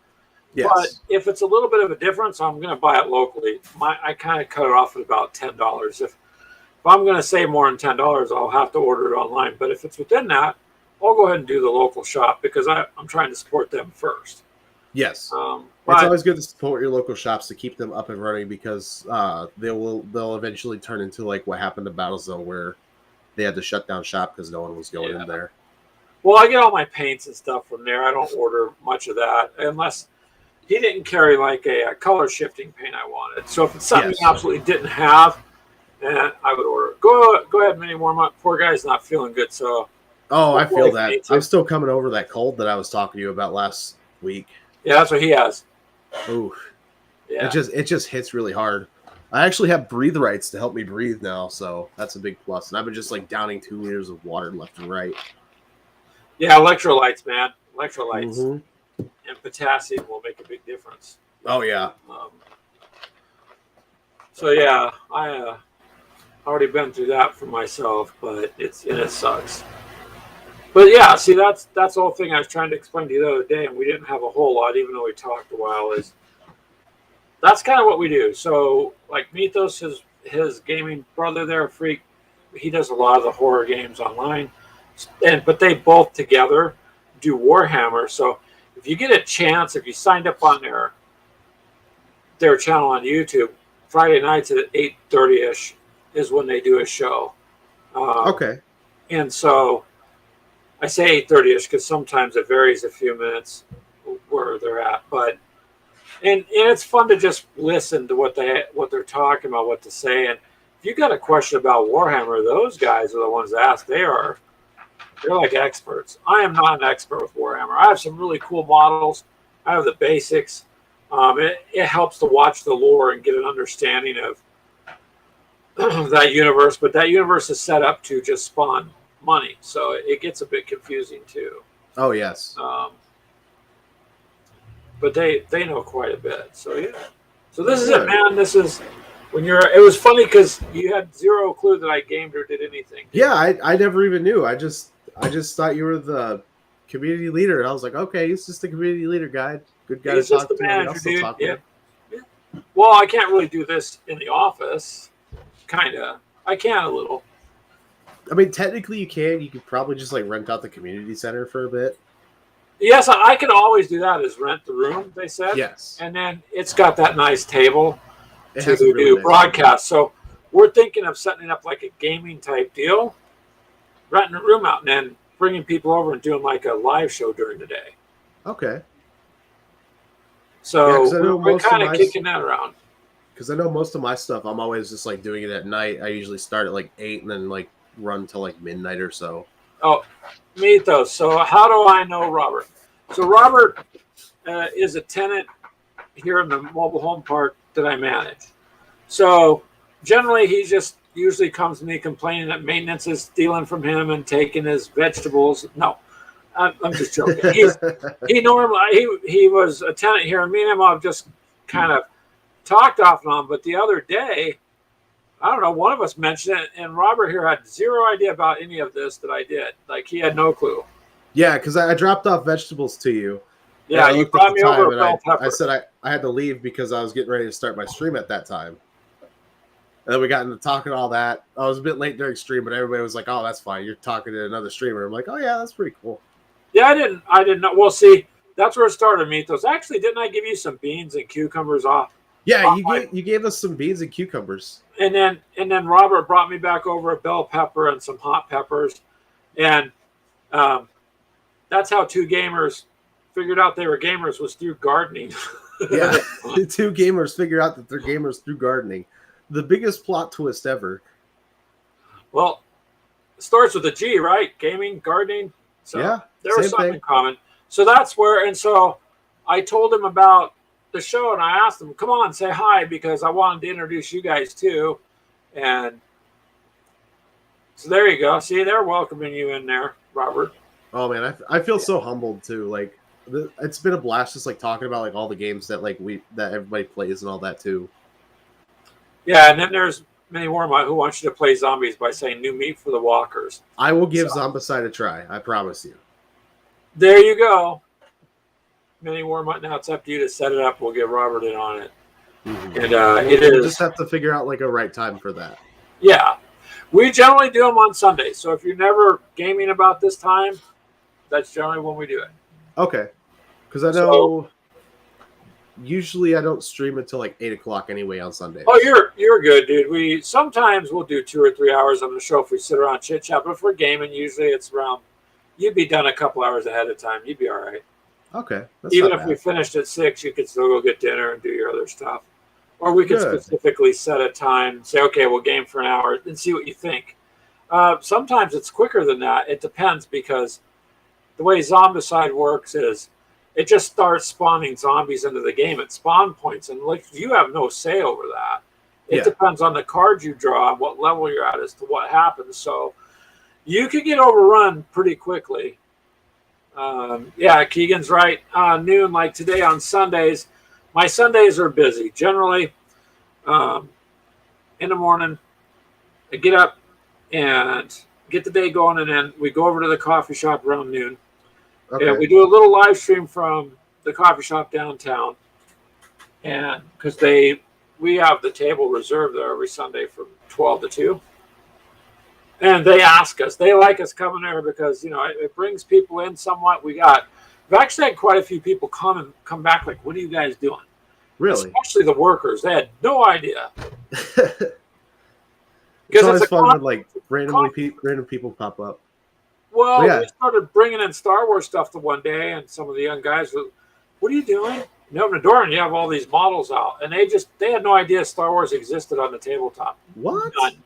Yes. But if it's a little bit of a difference, I'm going to buy it locally. I kind of cut it off at about $10. If I'm going to save more than $10, I'll have to order it online. But if it's within that, I'll go ahead and do the local shop because I'm trying to support them first. Yes. But It's always good to support your local shops to keep them up and running because they'll eventually turn into like what happened to Battlezone where they had to shut down shop because no one was going in there. Well, I get all my paints and stuff from there. I don't order much of that unless he didn't carry like a color shifting paint I wanted. So if it's something he absolutely didn't have, then I would order it. Go ahead, Mini Warm Up. Poor guy's not feeling good, so. Oh, I feel that. I'm still coming over that cold that I was talking to you about last week. Yeah, that's what he has. Ooh. Yeah. It just hits really hard. I actually have breathe rights to help me breathe now, so that's a big plus. And I've been just like downing 2 liters of water left and right. Yeah, electrolytes, man. Electrolytes Mm-hmm. and potassium will make a big difference. Oh yeah. So yeah, I already been through that for myself, but it sucks. But yeah, see that's the whole thing I was trying to explain to you the other day, and we didn't have a whole lot, even though we talked a while. Is that's kind of what we do. So like Mythos, his gaming brother there, Freak, he does a lot of the horror games online, but they both together do Warhammer. So if you get a chance, if you signed up on their channel on YouTube, Friday nights at 8:30ish is when they do a show. Okay. And so I say 8:30ish because sometimes it varies a few minutes where they're at, but and it's fun to just listen to what they're talking about, what to say. And if you got a question about Warhammer, those guys are the ones to ask. They're like experts. I am not an expert with Warhammer. I have some really cool models. I have the basics. It helps to watch the lore and get an understanding of that universe. But that universe is set up to just spawn money, so it gets a bit confusing too. Oh yes. But they know quite a bit. So yeah. So this is it, man. This is when you're. It was funny because you had zero clue that I gamed or did anything. Yeah, I never even knew. I just thought you were the community leader. And I was like, okay, he's just the community leader guy. Good guy He's to just talk the to. manager, dude. Yeah. Well, I can't really do this in the office. Kinda. I can a little. I mean, technically you can. You could probably just like rent out the community center for a bit. Yes, I can always do that. Is rent the room? They said. Yes. And then it's got that nice table to really do nice broadcasts. So we're thinking of setting up like a gaming type deal, renting a room out, and then bringing people over and doing like a live show during the day. Okay. So we're kind of kicking that around. Because I know most of my stuff, I'm always just like doing it at night. I usually start at like 8 and then like run till like midnight or so. Oh, Mythos. So how do I know Robert? So Robert is a tenant here in the mobile home park that I manage. So generally he just usually comes to me complaining that maintenance is stealing from him and taking his vegetables. No, I'm just joking. He was a tenant here, and me and him have just kind of talked off and on, but the other day, I don't know, one of us mentioned it, and Robert here had zero idea about any of this that I did. Like, he had no clue. Yeah, because I dropped off vegetables to you. Yeah, you brought me over a bell pepper. I said I had to leave because I was getting ready to start my stream at that time. And then we got into talking all that. I was a bit late during stream, but everybody was like, "Oh, that's fine. You're talking to another streamer." I'm like, "Oh yeah, that's pretty cool." Yeah, I didn't know. Well, see, that's where it started, Mythos. Actually, didn't I give you some beans and cucumbers off? Yeah, you gave us some beans and cucumbers. And then Robert brought me back over a bell pepper and some hot peppers, and that's how two gamers figured out they were gamers, was through gardening. Yeah, the two gamers figure out that they're gamers through gardening. The biggest plot twist ever. Well, it starts with a G, right? Gaming, gardening. So yeah, there was something in common. So that's where, and so I told him about the show, and I asked him, "Come on, say hi," because I wanted to introduce you guys too. And so there you go. See, they're welcoming you in there, Robert. Oh man, I feel so humbled too. Like, it's been a blast just like talking about like all the games that like that everybody plays and all that too. Yeah, and then there's Mini Warmite who wants you to play zombies by saying new meat for the walkers. I will give Zombicide a try. I promise you. There you go. Mini Warmite. Now it's up to you to set it up. We'll get Robert in on it. Mm-hmm. And we'll just have to figure out like a right time for that. Yeah. We generally do them on Sundays. So if you're never gaming about this time, that's generally when we do it. Okay. Because I know usually I don't stream until like 8 o'clock anyway on Sundays. Oh, you're good, dude. Sometimes we'll do 2 or 3 hours on the show if we sit around chit chat. But if we're gaming, usually it's around. You'd be done a couple hours ahead of time. You'd be all right. Okay. Even if we finished at 6, you could still go get dinner and do your other stuff. Or we could specifically set a time, say, okay, we'll game for an hour and see what you think. Sometimes it's quicker than that. It depends, because the way Zombicide works is it just starts spawning zombies into the game at spawn points, and like you have no say over that. It depends on the cards you draw and what level you're at as to what happens. So you could get overrun pretty quickly. Yeah, Keegan's right. Noon, like today on Sundays. My Sundays are busy. Generally, in the morning, I get up and get the day going, and then we go over to the coffee shop around noon. Okay. And we do a little live stream from the coffee shop downtown, and because we have the table reserved there every Sunday from 12 to 2. And they ask us, they like us coming there because, it brings people in somewhat. We've actually had quite a few people come back like, what are you guys doing? Really? Especially the workers. They had no idea. It's always fun when like random people pop up. Well, we started bringing in Star Wars stuff the one day, and some of the young guys were, what are you doing? You open the door and you have all these models out. And they had no idea Star Wars existed on the tabletop. What? None.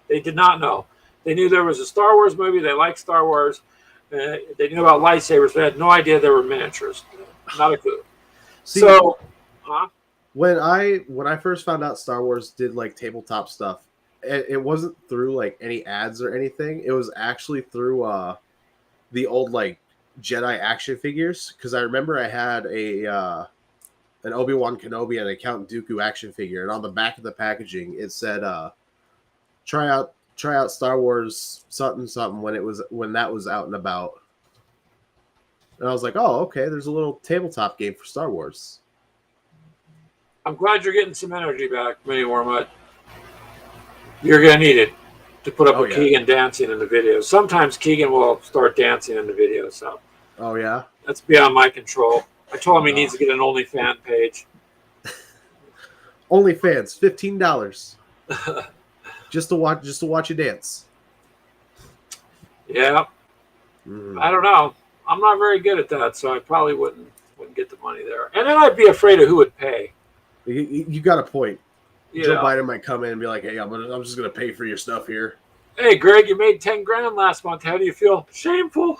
They did not know. They knew there was a Star Wars movie. They liked Star Wars. They knew about lightsabers. They had no idea they were miniatures. Not a clue. See, when I first found out Star Wars did like tabletop stuff, it wasn't through like any ads or anything. It was actually through the old like Jedi action figures, because I remember I had an Obi-Wan Kenobi and a Count Dooku action figure, and on the back of the packaging it said try out Star Wars something when that was out and about. And I was like, oh, okay, there's a little tabletop game for Star Wars. I'm glad you're getting some energy back, Mini Warmut. You're going to need it to put up with Keegan dancing in the video. Sometimes Keegan will start dancing in the video. So. Oh, yeah? That's beyond my control. I told him he needs to get an OnlyFans page. OnlyFans, $15. just to watch you dance. Yeah. I don't know. I'm not very good at that, so I probably wouldn't get the money there. And then I'd be afraid of who would pay. You got a point. You Joe Biden might come in and be like, "Hey, I'm just gonna pay for your stuff here." Hey, Greg, you made $10,000 last month. How do you feel? Shameful.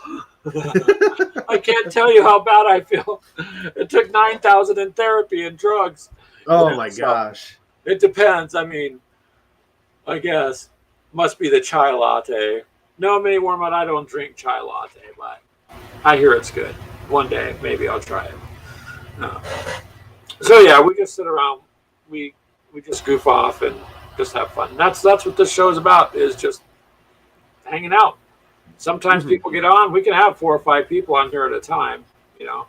I can't tell you how bad I feel. It took $9,000 in therapy and drugs. Oh my gosh. It depends. I mean, I guess must be the chai latte. No, Mini Warmut, I don't drink chai latte, but I hear it's good. One day, maybe I'll try it. So yeah, we just sit around we just goof off and just have fun. And that's what this show is about, is just hanging out. Sometimes people get on. We can have 4 or 5 people on here at a time, you know.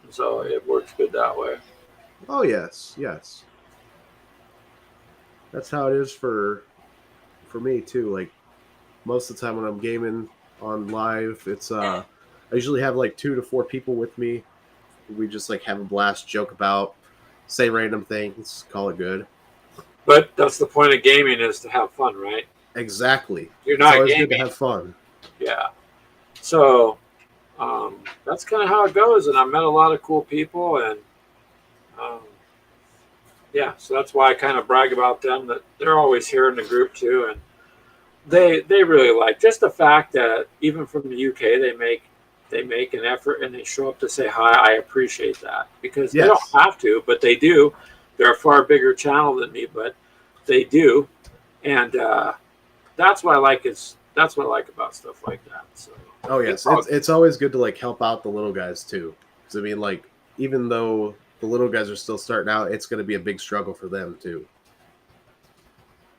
So it works good that way. Oh yes, yes. That's how it is for me too. Like most of the time when I'm gaming on live, it's I usually have like 2 to 4 people with me. We just like have a blast, joke about, say random things, call it good. But that's the point of gaming, is to have fun, right? Exactly. You're not it's always gaming. Good to have fun. Yeah. So that's kind of how it goes, and I've met a lot of cool people, and yeah, so that's why I kind of brag about them, that they're always here in the group too, and they really like just the fact that even from the UK they make an effort and they show up to say hi. I appreciate that, because they don't have to, but they do. They're a far bigger channel than me, but they do, and that's what I like. That's what I like about stuff like that. So. Oh yes, it's always good to like help out the little guys too. Because I mean, like even though the little guys are still starting out, it's going to be a big struggle for them too.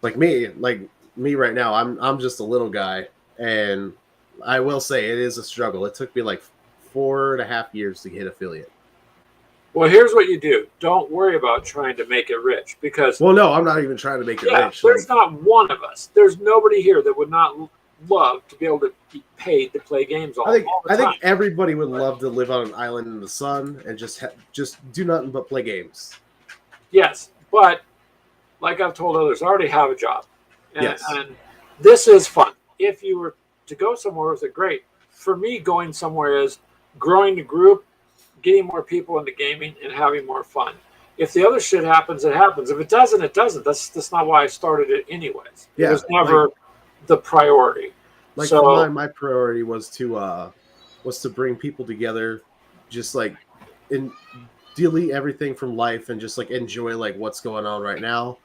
Like me right now, I'm just a little guy, and I will say it is a struggle. It took me like 4.5 years to hit affiliate. Well, here's what you do. Don't worry about trying to make it rich, because... Well, no, I'm not even trying to make it rich. There's not one of us. There's nobody here that would not love to be able to be paid to play games all the time. I think everybody would love to live on an island in the sun and just do nothing but play games. Yes, but like I've told others, I already have a job. And, yes. And this is fun. If you were to go somewhere, is it great? For me, going somewhere is growing the group, getting more people into gaming, and having more fun. If the other shit happens, it happens. If it doesn't, it doesn't. That's not why I started it anyways. It was never the priority. Like so, my priority was to bring people together, just like delete everything from life and just like enjoy like what's going on right now,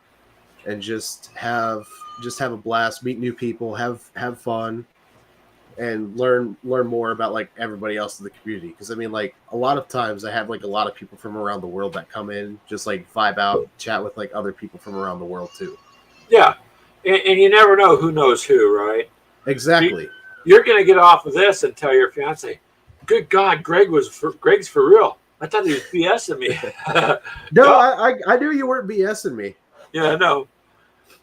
and just have a blast, meet new people, have fun, and learn more about like everybody else in the community. Because I mean, like a lot of times I have like a lot of people from around the world that come in, just like vibe out, chat with like other people from around the world too. Yeah, and you never know who knows who, right? Exactly. You're gonna get off of this and tell your fiance, "Good God, Greg's for real. I thought he was BSing me." No, I knew you weren't BSing me. Yeah, no.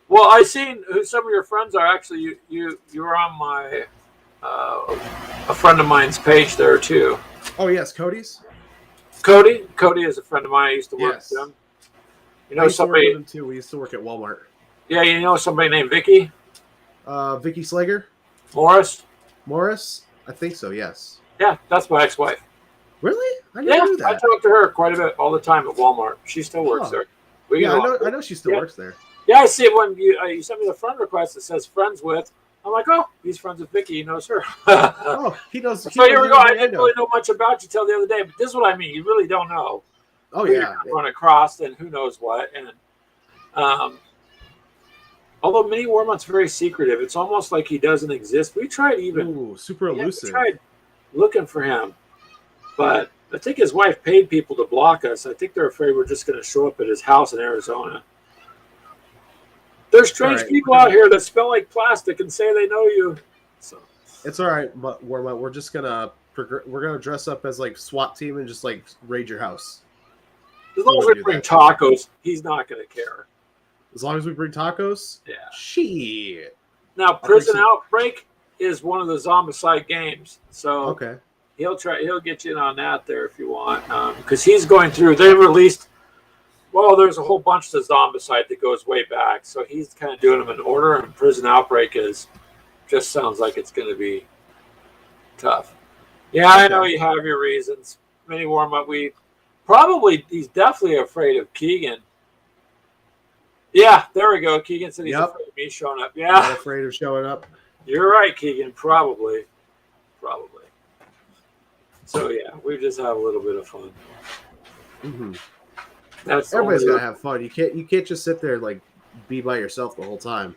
Well, I seen who some of your friends are. Actually, you were on my a friend of mine's page there too. Oh yes, Cody's. Cody is a friend of mine. I used to work with him. You know somebody? With him too. We used to work at Walmart. Yeah, you know somebody named Vicky. Vicky Slager. Morris. I think so. Yes. Yeah, that's my ex-wife. Really? I never knew that. I talk to her quite a bit all the time at Walmart. She still works there. I know she still works there. Yeah, I see it when you sent me the friend request that says friends with. I'm like, oh, he's friends with Vicky. He knows her. Oh, he knows. So here we go. I didn't really know much about you till the other day, but this is what I mean. You really don't know. Oh yeah. Run across and who knows what. And although Mini Warmont's very secretive, it's almost like he doesn't exist. We tried super elusive. We tried looking for him, but I think his wife paid people to block us. I think they're afraid we're just going to show up at his house in Arizona. There's strange people out here that smell like plastic and say they know you. So it's all right, but we're just gonna dress up as like SWAT team and just like raid your house. As long as we bring tacos, he's not going to care. As long as we bring tacos? Yeah. Shit. Now, Prison Outbreak is one of the Zombicide games. So he'll get you in on that there if you want. Because he's going through, they released, there's a whole bunch of Zombicide that goes way back. So he's kind of doing them in order, and Prison Outbreak just sounds like it's going to be tough. Yeah, I know you have your reasons. Mini Warm-Up, he's definitely afraid of Keegan. Yeah, there we go. Keegan said he's afraid of me showing up. Yeah. Not afraid of showing up. You're right, Keegan. Probably. So, yeah, we just have a little bit of fun. Mm-hmm. Everybody's got to have fun. You can't just sit there, like, be by yourself the whole time.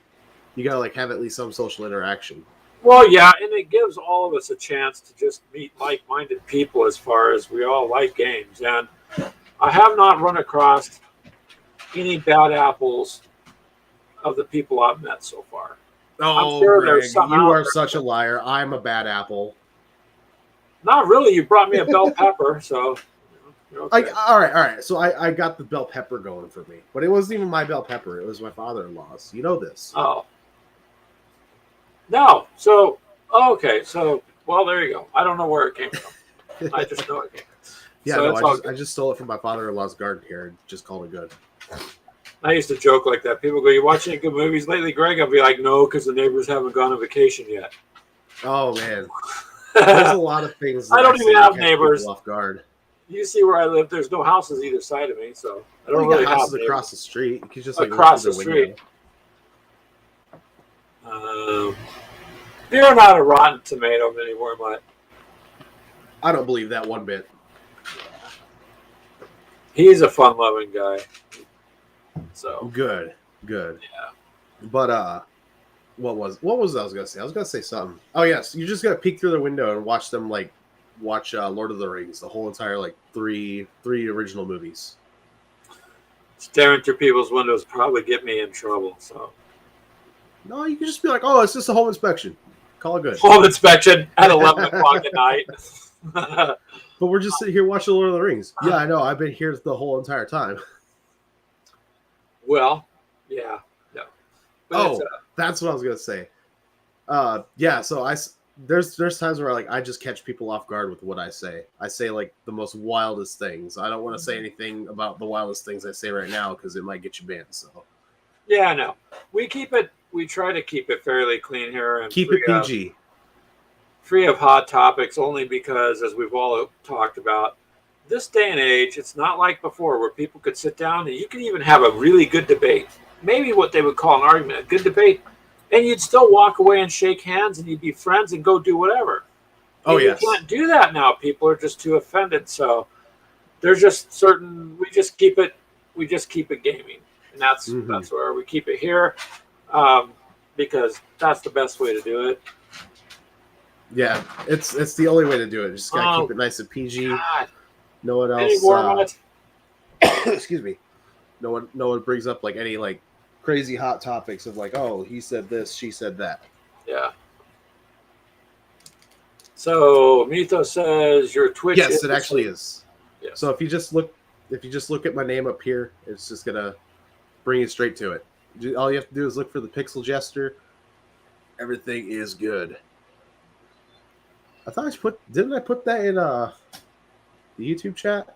You got to, like, have at least some social interaction. Well, yeah, and it gives all of us a chance to just meet like-minded people as far as we all like games. And I have not run across any bad apples of the people I've met so far. I'm Oh, sure Greg, there's something you out are there. such a liar. I'm a bad apple. Not really. You brought me a bell pepper, so you're okay. All right. So I got the bell pepper going for me, but it wasn't even my bell pepper. It was my father-in-law's. You know this. Oh. No. So, okay. So, well, there you go. I don't know where it came from. I just know it came from. Yeah, So no, it's all I just stole it from my father-in-law's garden here and just called it good. I used to joke like that. People go, "You watching any good movies lately, Greg?" I'll be like, "No, because the neighbors haven't gone on vacation yet." Oh man, there's a lot of things that I don't say even to have catch neighbors. people off guard. You see where I live? There's no houses either side of me, so I don't You really got have houses neighbors. across the street. You can just like Across look the through the street. window. You're not a rotten tomato anymore, Mutt. I don't believe that one bit. He's a fun-loving guy. So Good. yeah. But what was I was gonna say? I was gonna say something. Oh yes, you just gotta peek through the window and watch them watch Lord of the Rings, the whole entire three original movies. Staring through people's windows probably get me in trouble. So No, you can just be like, oh, it's just a home inspection. Call it good. home inspection at 11 o'clock at night. But we're just sitting here watching Lord of the Rings. Yeah, I know. I've been here the whole entire time. Well, yeah. But that's what I was gonna say. Yeah. So there's times where I just catch people off guard with what I say. I say the most wildest things. I don't want to say anything about the wildest things I say right now because it might get you banned. So yeah, no, we try to keep it fairly clean here and keep it PG. Free of hot topics, only because, as we've all talked about, this day and age, it's not like before where people could sit down and you could even have a really good debate. Maybe what they would call an argument, a good debate, and you'd still walk away and shake hands and you'd be friends and go do whatever. Oh, yes. You can't do that now. People are just too offended. So there's just we just keep it gaming. And that's where we keep it here, because that's the best way to do it. Yeah, it's the only way to do it. Just gotta keep it nice and PG. God. No one else. Excuse me. No one brings up any crazy hot topics of oh, he said this, she said that. Yeah. So Mito says your Twitch. Yes, it actually is. Yes. So if you just look at my name up here, it's just gonna bring you straight to it. All you have to do is look for the Pixel Jester. Everything is good. I thought didn't I put that in the YouTube chat?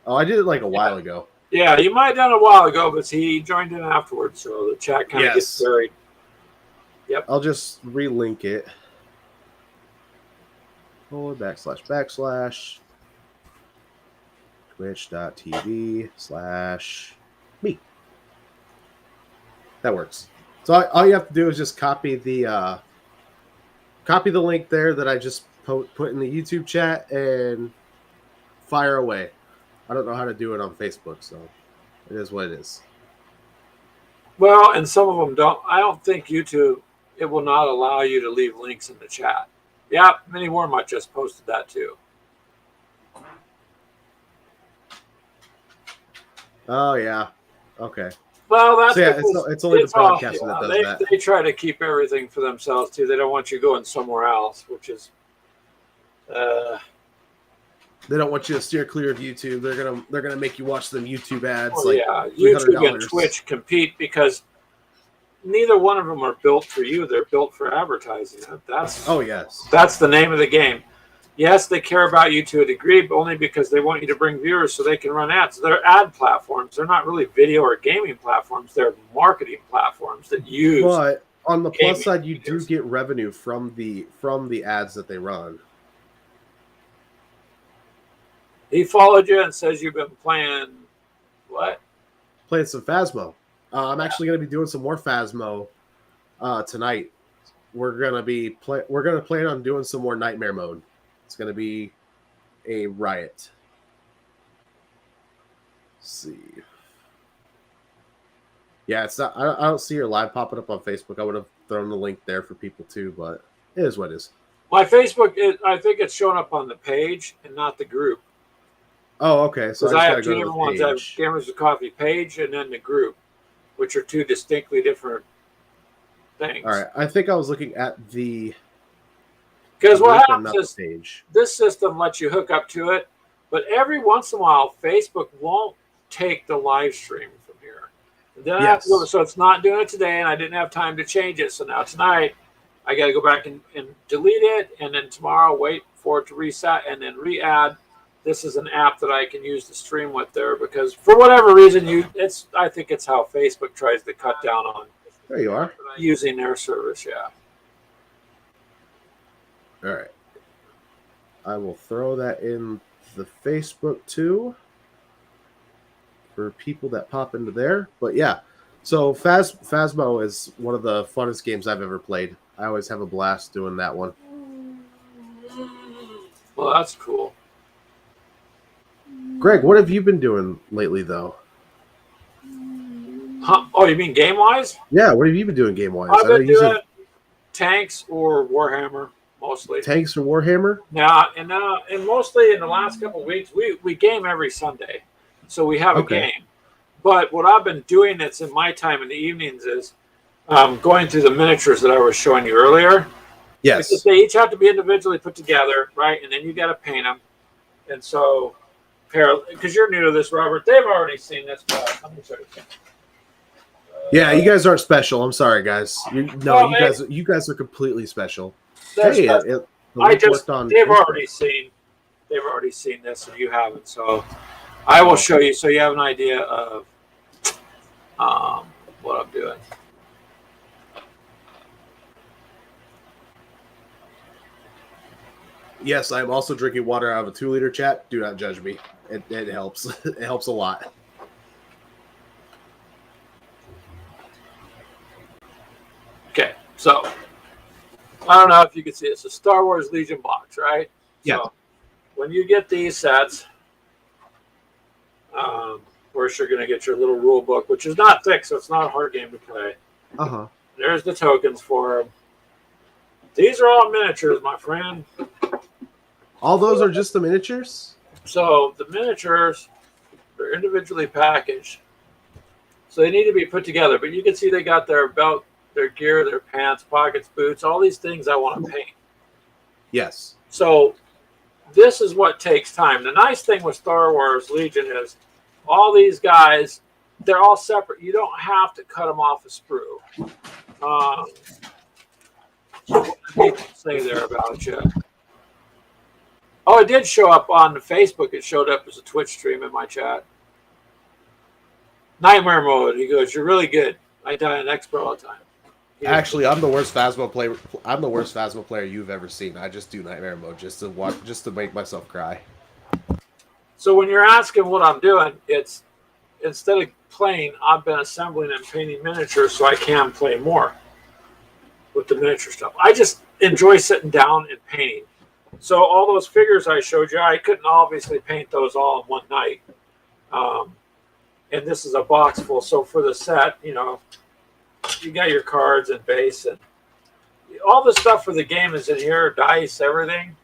Oh, I did it a while ago. Yeah, you might have done it a while ago, but he joined in afterwards, so the chat kind of gets buried. Yep. I'll just relink it. // twitch.tv/me. That works. So all you have to do is just copy the link there that I just put in the YouTube chat and fire away. I don't know how to do it on Facebook, so it is what it is. Well, and some of them don't. I don't think YouTube, it will not allow you to leave links in the chat. Yeah, Mini Warmutt just posted that too. Oh, yeah. Okay. Well, that's it's only the broadcaster that does that. They try to keep everything for themselves too. They don't want you going somewhere else, which is they don't want you to steer clear of YouTube. They're gonna make you watch them YouTube ads. Well, yeah, YouTube and Twitch compete because neither one of them are built for you. They're built for advertising. That's the name of the game. Yes, they care about you to a degree, but only because they want you to bring viewers so they can run ads. They're ad platforms. They're not really video or gaming platforms. They're marketing platforms that use. But on the plus side, you do get revenue from the ads that they run. He followed you and says you've been playing what? Playing some Phasmo. I'm actually going to be doing some more Phasmo tonight. We're gonna plan on doing some more Nightmare mode. It's going to be a riot. Let's see. Yeah, it's not. I don't see your live popping up on Facebook. I would have thrown the link there for people too, but it is what it is. My Facebook, I think it's showing up on the page and not the group. Oh, okay. So Because I I just have gotta two go to different the ones. I have page. Gamers with Coffee page and then the group, which are two distinctly different All things. right. I think I was looking at the Because what group and happens not the is page. this system lets you hook up to it, but every once in a while, Facebook won't take the live stream from here. And then I have to go, Yes. so it's not doing it today, and I didn't have time to change it. So now tonight, I got to go back and delete it, and then tomorrow wait for it to reset and then re-add. This is an app that I can use to stream with there because for whatever reason, I think it's how Facebook tries to cut down on There you are. using their service. Yeah. All right. I will throw that in the Facebook too for people that pop into there. But yeah, so Phasmo is one of the funnest games I've ever played. I always have a blast doing that one. Well, that's cool. Greg, what have you been doing lately, though? Huh? Oh, you mean game wise? Yeah, what have you been doing game wise? I've I know been you said doing tanks or Warhammer mostly. tanks or Warhammer. Now and mostly in the last couple of weeks, we game every Sunday, so we have a Okay. game. But what I've been doing that's in my time in the evenings is going through the miniatures that I was showing you earlier. Because Yes. they each have to be individually put together, right? And then you got to paint them. And so, because you're new to this, Robert, they've already seen this. But let me show you. Yeah, you guys aren't special. I'm sorry, guys. You guys are completely special. That's Hey, special. the I link just worked on they've Facebook. already seen this and you haven't, so I will show you so you have an idea of what I'm doing. Yes, I'm also drinking water out of a 2-liter chat. Do not judge me. It helps. It helps a lot. Okay, so I don't know if you can see it's a Star Wars Legion box, right? Yeah. So when you get these sets, of course you're going to get your little rule book, which is not thick, so it's not a hard game to play. Uh-huh. There's the tokens for them. These are all miniatures, my friend. All those are just the miniatures? So the miniatures are individually packaged. So they need to be put together. But you can see they got their belt, their gear, their pants, pockets, boots, all these things I want to paint. Yes. So this is what takes time. The nice thing with Star Wars Legion is all these guys, they're all separate. You don't have to cut them off a sprue. What did they say there about you? Oh, it did show up on Facebook. It showed up as a Twitch stream in my chat. Nightmare mode. He goes, "You're really good. I die an expert all the time." Actually, I'm the worst Phasmo player. I'm the worst Phasmo player you've ever seen. I just do nightmare mode just to make myself cry. So when you're asking what I'm doing, it's instead of playing, I've been assembling and painting miniatures so I can play more with the miniature stuff. I just enjoy sitting down and painting. So all those figures I showed you, I couldn't obviously paint those all in one night. And this is a box full. So for the set, you got your cards and base and all the stuff for the game is in here, dice, everything.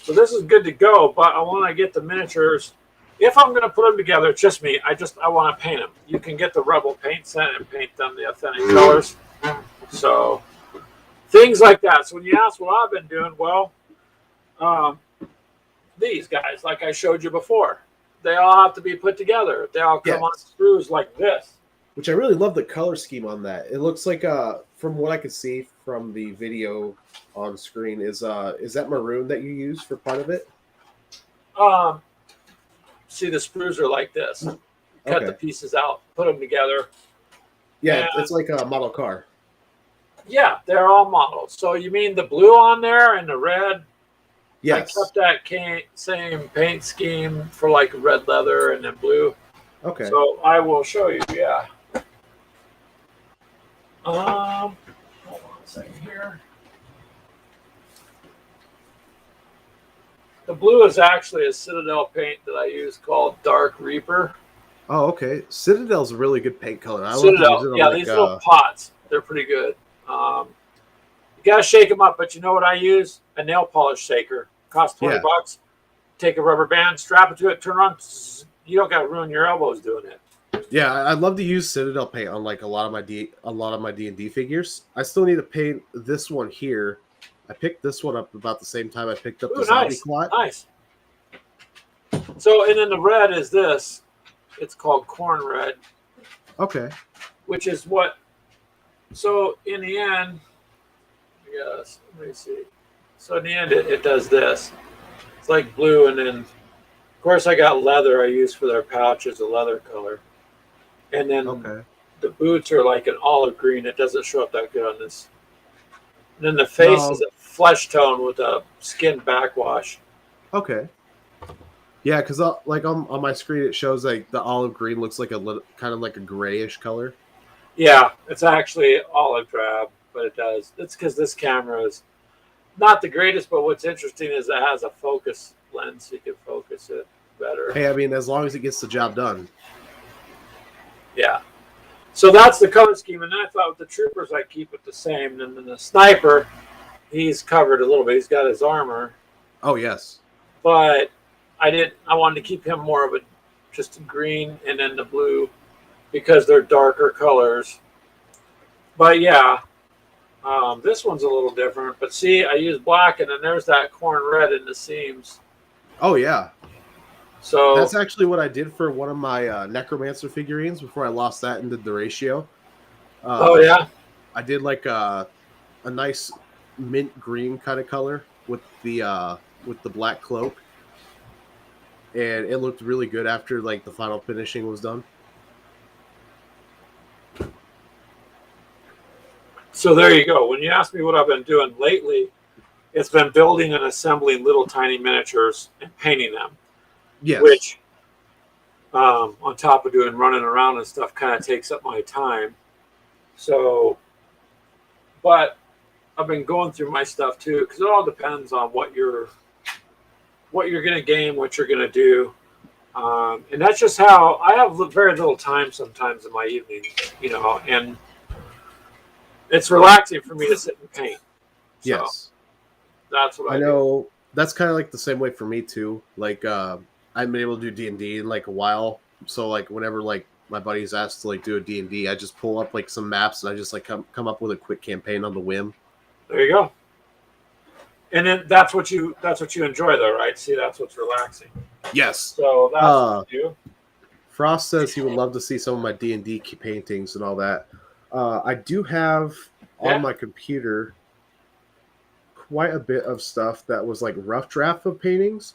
So this is good to go, but I want to get the miniatures. If I'm going to put them together, it's just me. I want to paint them. You can get the Rebel paint set and paint them the authentic colors. So things like that. So when you ask what I've been doing, well, these guys, like I showed you before, they all have to be put together. They all come on screws like this. Which I really love the color scheme on that. It looks like, from what I could see from the video on screen, is that maroon that you use for part of it? See, the sprues are like this. Cut the pieces out, put them together. Yeah, it's like a model car. Yeah, they're all modeled. So you mean the blue on there and the red? Yes. I kept that same paint scheme for like red leather and then blue. Okay. So I will show you, yeah. Hold on a second here. The blue is actually a Citadel paint that I use called Dark Reaper. Oh, okay. Citadel's a really good paint color. Citadel, yeah, these little pots, they're pretty good. You gotta shake them up, but you know what I use? A nail polish shaker. Costs $20. take a rubber band, strap it to it, turn on. You don't got to ruin your elbows doing it. Yeah, I'd love to use Citadel Paint on like a lot of my D&D figures. I still need to paint this one here. I picked this one up about the same time I picked up the zombie Nice, clot. nice. So, and then the red is this. It's called corn red. Okay. Which is what. So in the end, yes. Let me see. So in the end, it does this. It's like blue, and then of course I got leather. I use for their pouches, a leather color, and then the boots are like an olive green. It doesn't show up that good on this. And then the face is a flesh tone with a skin backwash. Okay. Yeah, because like on my screen it shows like the olive green looks like a little kind of like a grayish color. Yeah, it's actually olive drab, but it does. It's because this camera is not the greatest, but what's interesting is it has a focus lens, so you can focus it better. Hey, I mean, as long as it gets the job done. Yeah. So that's the color scheme, and I thought with the troopers I keep it the same. And then the sniper, he's covered a little bit. He's got his armor. Oh yes. But I wanted to keep him more of a just green and then the blue because they're darker colors. But yeah, this one's a little different. But see, I use black, and then there's that corn red in the seams. Oh yeah. So that's actually what I did for one of my Necromancer figurines before I lost that and did the ratio. Oh yeah. I did like a nice mint green kind of color with the black cloak. And it looked really good after like the final finishing was done. So there you go. When you ask me what I've been doing lately, it's been building and assembling little tiny miniatures and painting them. Yes. Which, on top of doing running around and stuff, kind of takes up my time. So, but I've been going through my stuff too, because it all depends on what you're going to game, what you're going to do. And that's just how I have very little time sometimes in my evenings, and it's relaxing for me to sit and paint. So yes. That's what I know. Do. That's kind of like the same way for me too. Like, I've been able to do D&D in like a while. So like whenever like my buddies asked to like do a D&D, I just pull up like some maps and I just like come up with a quick campaign on the whim. There you go. And then that's what you enjoy though, right? See, that's what's relaxing. Yes. So that's what you do. Frost says he would love to see some of my D&D paintings and all that. I do have on my computer quite a bit of stuff that was like rough draft of paintings,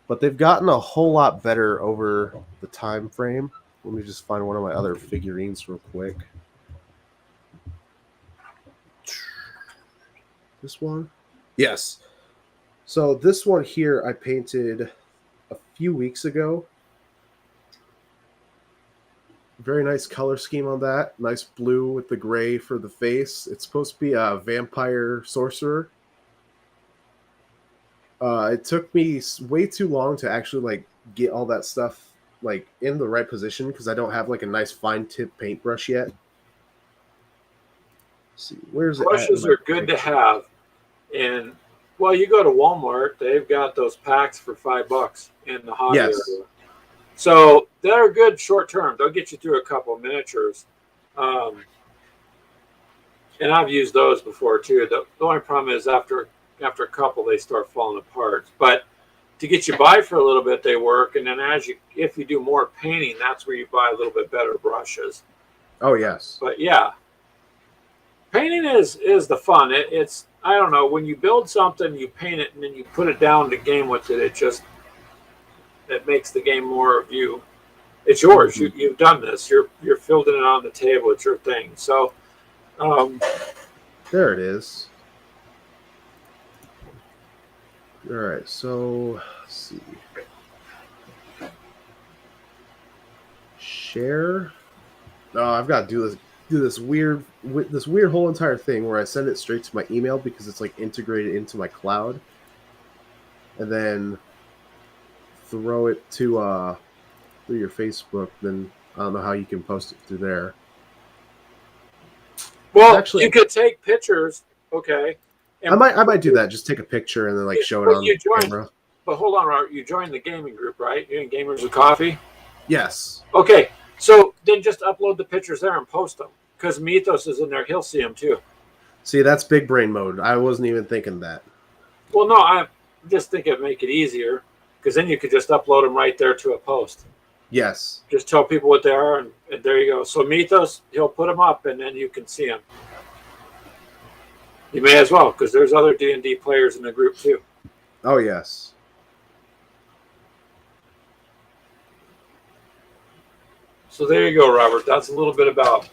but they've gotten a whole lot better over the time frame. Let me just find one of my other figurines real quick. This one? Yes. So this one here I painted a few weeks ago. Very nice color scheme on that. Nice blue with the gray for the face. It's supposed to be a vampire sorcerer. It took me way too long to actually like get all that stuff like in the right position because I don't have like a nice fine tip paintbrush yet. Let's see, where's it? Brushes are good to have, and well, you go to Walmart, they've got those packs for $5 in the hobby area. So they're good short term. They'll get you through a couple of miniatures, and I've used those before too. The only problem is after a couple they start falling apart. But to get you by for a little bit, they work. And then if you do more painting, that's where you buy a little bit better brushes. Oh yes. But yeah, painting is the fun. It's I don't know, when you build something, you paint it, and then you put it down to game with it. It makes the game more of you. It's yours. Mm-hmm. You've done this. You're fielding it on the table. It's your thing. So there it is. All right, so let's see. Share. Oh, I've got to do this weird whole entire thing where I send it straight to my email because it's like integrated into my cloud, and then throw it to through your Facebook. Then I don't know how you can post it through there. Well, actually, you could take pictures. Okay. I might do that. Just take a picture and then like show it on the camera. But hold on, Robert. You joined the gaming group, right? You're in Gamers with Coffee? Yes. Okay. So then just upload the pictures there and post them. Because Mythos is in there. He'll see them too. See, that's big brain mode. I wasn't even thinking that. Well, no, I just think it'd make it easier. Because then you could just upload them right there to a post. Yes. Just tell people what they are, and there you go. So Mythos, he'll put them up, and then you can see them. You may as well, because there's other D&D players in the group too. Oh, yes. So there you go, Robert. That's a little bit about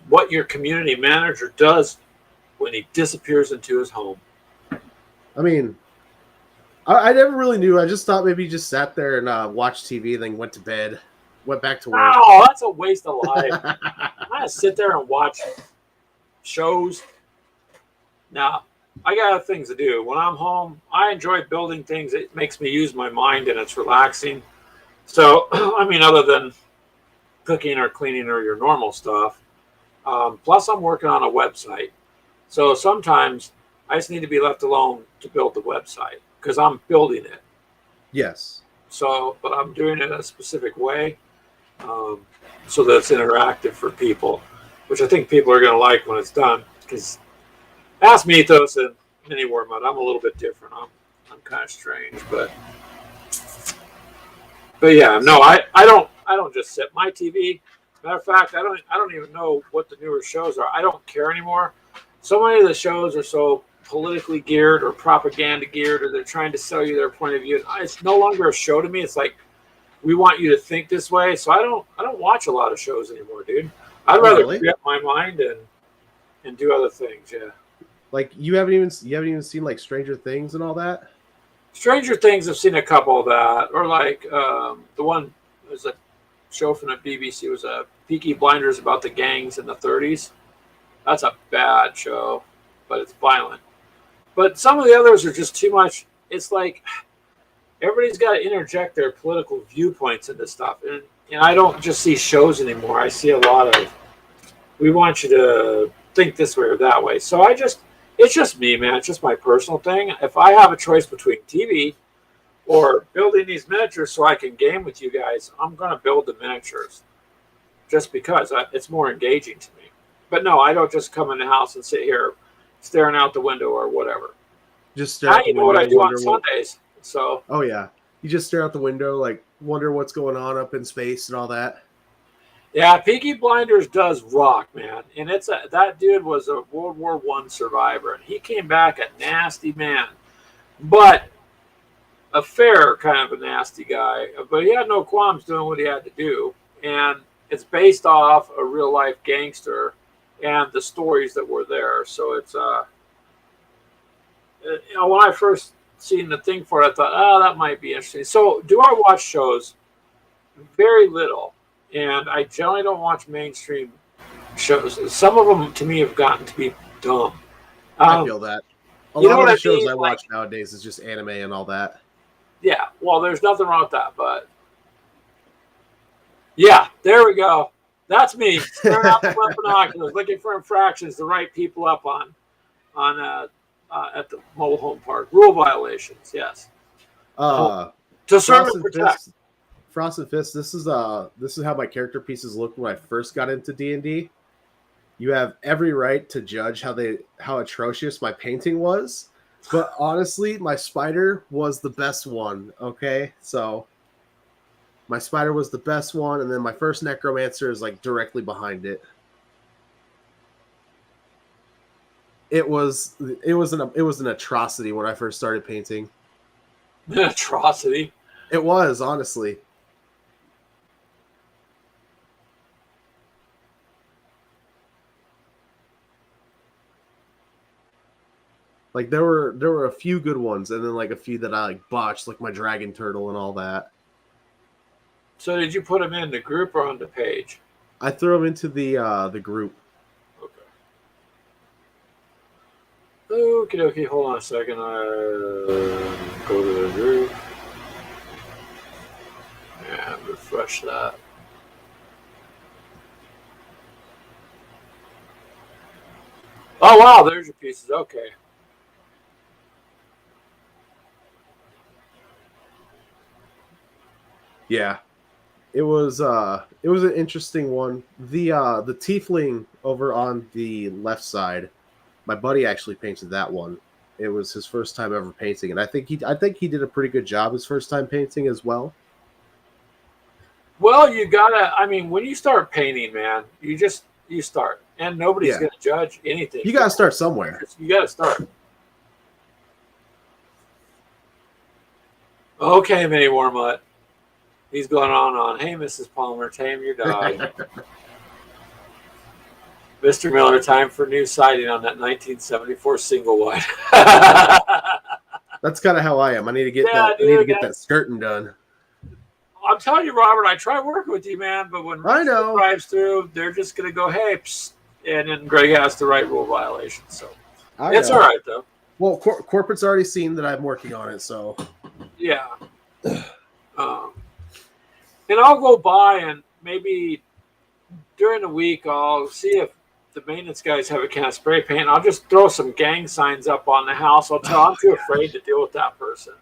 what your community manager does when he disappears into his home. I mean, I never really knew. I just thought maybe he just sat there and watched TV, then went to bed, went back to work. Oh, that's a waste of life. I sit there and watch shows. Now, I got things to do. When I'm home, I enjoy building things. It makes me use my mind, and it's relaxing. So, I mean, other than cooking or cleaning or your normal stuff. Plus, I'm working on a website. So sometimes I just need to be left alone to build the website because I'm building it. Yes. So, but I'm doing it a specific way so that it's interactive for people, which I think people are going to like when it's done. Because ask Mythos and Mini Wormwood, I'm a little bit different. I'm kind of strange, but yeah, no, I don't just sit my TV. Matter of fact, I don't even know what the newer shows are. I don't care anymore. So many of the shows are so politically geared or propaganda geared, or they're trying to sell you their point of view. It's no longer a show to me. It's like we want you to think this way. So I don't watch a lot of shows anymore, dude. I'd rather free up my mind and do other things. Yeah. Like you haven't even seen like Stranger Things and all that. Stranger Things, I've seen a couple of that, or like the one was a show from the BBC. It was a Peaky Blinders about the gangs in the 30s. That's a bad show, but it's violent. But some of the others are just too much. It's like everybody's got to interject their political viewpoints into stuff, and I don't just see shows anymore. I see a lot of we want you to think this way or that way. So it's just me, man. It's just my personal thing. If I have a choice between TV or building these miniatures so I can game with you guys, I'm going to build the miniatures just because it's more engaging to me. But no, I don't just come in the house and sit here staring out the window or whatever. Just stare out the window. What I do on Sundays. So. Oh yeah, you just stare out the window, like wonder what's going on up in space and all that. Yeah, Peaky Blinders does rock, man, and that dude was a World War I survivor, and he came back a nasty man, but a fair kind of a nasty guy. But he had no qualms doing what he had to do, and it's based off a real life gangster and the stories that were there. So it's when I first seen the thing for it, I thought, oh, that might be interesting. So do I watch shows? Very little. And I generally don't watch mainstream shows. Some of them, to me, have gotten to be dumb. I feel that. A lot of the shows I watch nowadays is just anime and all that. Yeah, well, there's nothing wrong with that, but yeah, there we go. That's me staring out the binoculars, looking for infractions to write people up on at the mobile home park. Rule violations, yes. To serve and protect. Frost and Fist, this is how my character pieces looked when I first got into D&D. You have every right to judge how atrocious my painting was, but honestly, my spider was the best one, okay? So my spider was the best one, and then my first necromancer is like directly behind it. It was an atrocity when I first started painting. An atrocity? It was, honestly. Like there were a few good ones, and then like a few that I like botched, like my dragon turtle and all that. So did you put them in the group or on the page? I threw them into the group. Okay. Okay. Hold on a second. Go to the group and refresh that. Oh wow! There's your pieces. Okay. Yeah. It was an interesting one. The tiefling over on the left side, my buddy actually painted that one. It was his first time ever painting, and I think he did a pretty good job his first time painting as well. Well, you gotta. I mean, when you start painting, man, you start, and nobody's Yeah. gonna judge anything. You got to start somewhere. You gotta start. Okay, Mini Warmut. He's going on. Hey, Mrs. Palmer, tame your dog. Mr. Miller, time for new siding on that 1974 single wide. That's kind of how I am. I need to get Yeah, that. dude, I need to get that skirting done. I'm telling you, Robert, I try working with you, man, but when I know drives through, they're just going to go, hey, psst, and then Greg has the right rule violations. So it's all right, though. Well, corporate's already seen that I'm working on it, so yeah. And I'll go by and maybe during the week I'll see if the maintenance guys have a can of spray paint. I'll just throw some gang signs up on the house. I'm too afraid to deal with that person.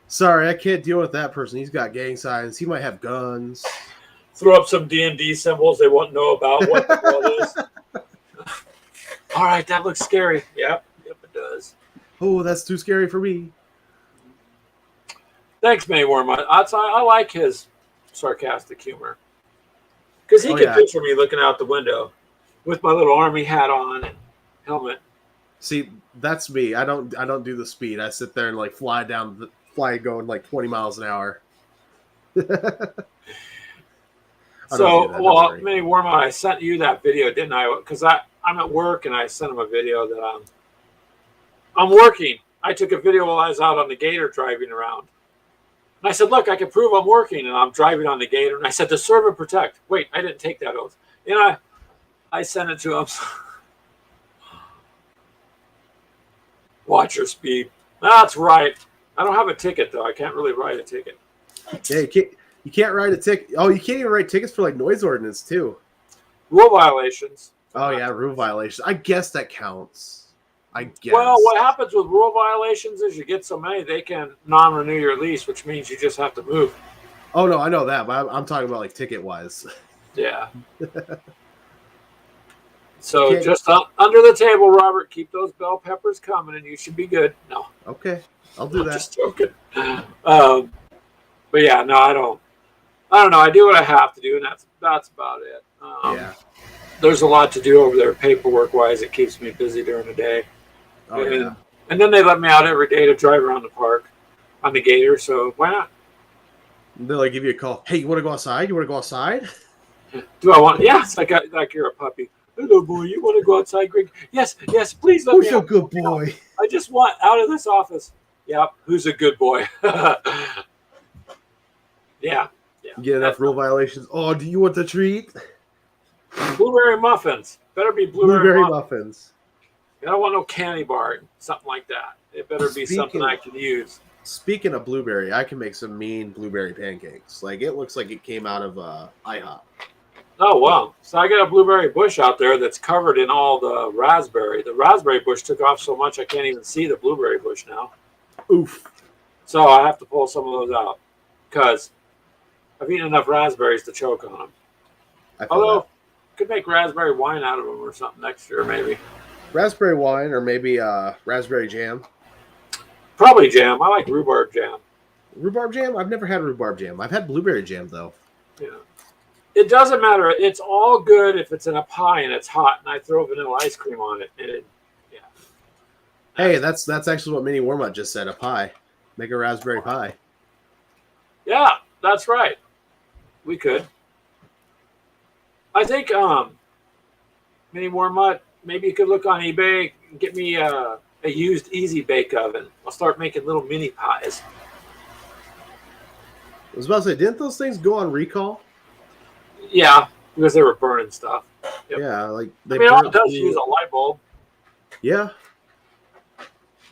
Sorry, I can't deal with that person. He's got gang signs. He might have guns. Throw up some D&D symbols they won't know about what the hell is. All right, that looks scary. Yep, it does. Oh, that's too scary for me. Thanks, Mayworm. I like his sarcastic humor. Because he can picture me looking out the window with my little army hat on and helmet. See, that's me. I don't do the speed. I sit there and like fly going like 20 miles an hour. So, well, Mini Warma, I sent you that video, didn't I? Because I'm at work and I sent him a video that I'm working. I took a video while I was out on the gator driving around. And I said, look, I can prove I'm working, and I'm driving on the gator. And I said, to serve and protect. Wait, I didn't take that oath. And I sent it to him. Watch your speed. That's right. I don't have a ticket, though. I can't really write a ticket. Yeah, you can't write a ticket. Oh, you can't even write tickets for like noise ordinance, too. Rule violations. Oh, yeah, rule violations. I guess that counts. I guess. Well, what happens with rule violations is you get so many, they can non-renew your lease, which means you just have to move. Oh, no, I know that, but I'm talking about like ticket-wise. Yeah. So just under the table, Robert, keep those bell peppers coming, and you should be good. No. Okay, I'll do that. Just joking. But yeah, no, I don't know. I do what I have to do, and that's about it. Yeah. There's a lot to do over there, paperwork-wise. It keeps me busy during the day. Oh, yeah. And then they let me out every day to drive around the park on the gator, so why not? They'll like give you a call. Hey, you want to go outside? You want to go outside? Do I want? Yeah, it's like you're a puppy. Hello, boy. You want to go outside, Greg? Yes, please let me out. Who's a good boy? I just want out of this office. Yep, who's a good boy? Yeah. You get enough rule violations. Oh, do you want the treat? Blueberry muffins. Better be blueberry muffins. I don't want no candy bar, something like that. It better be something I can use. Speaking of blueberry, I can make some mean blueberry pancakes. Like, it looks like it came out of IHOP. Oh, wow. So I got a blueberry bush out there that's covered in all the raspberry. The raspberry bush took off so much I can't even see the blueberry bush now. Oof. So I have to pull some of those out because I've eaten enough raspberries to choke on them. Although, could make raspberry wine out of them or something next year, maybe. Raspberry wine or maybe raspberry jam. Probably jam. I like rhubarb jam. Rhubarb jam? I've never had rhubarb jam. I've had blueberry jam, though. Yeah. It doesn't matter. It's all good if it's in a pie and it's hot and I throw vanilla ice cream on it. Yeah. Hey, that's actually what Mini Warmut just said, a pie. Make a raspberry pie. Yeah, that's right. We could. I think Mini Warmut, maybe you could look on eBay and get me a used Easy Bake Oven. I'll start making little mini pies. I was about to say, didn't those things go on recall? Yeah, because they were burning stuff. Yep. Yeah, like all it does is use a light bulb. Yeah,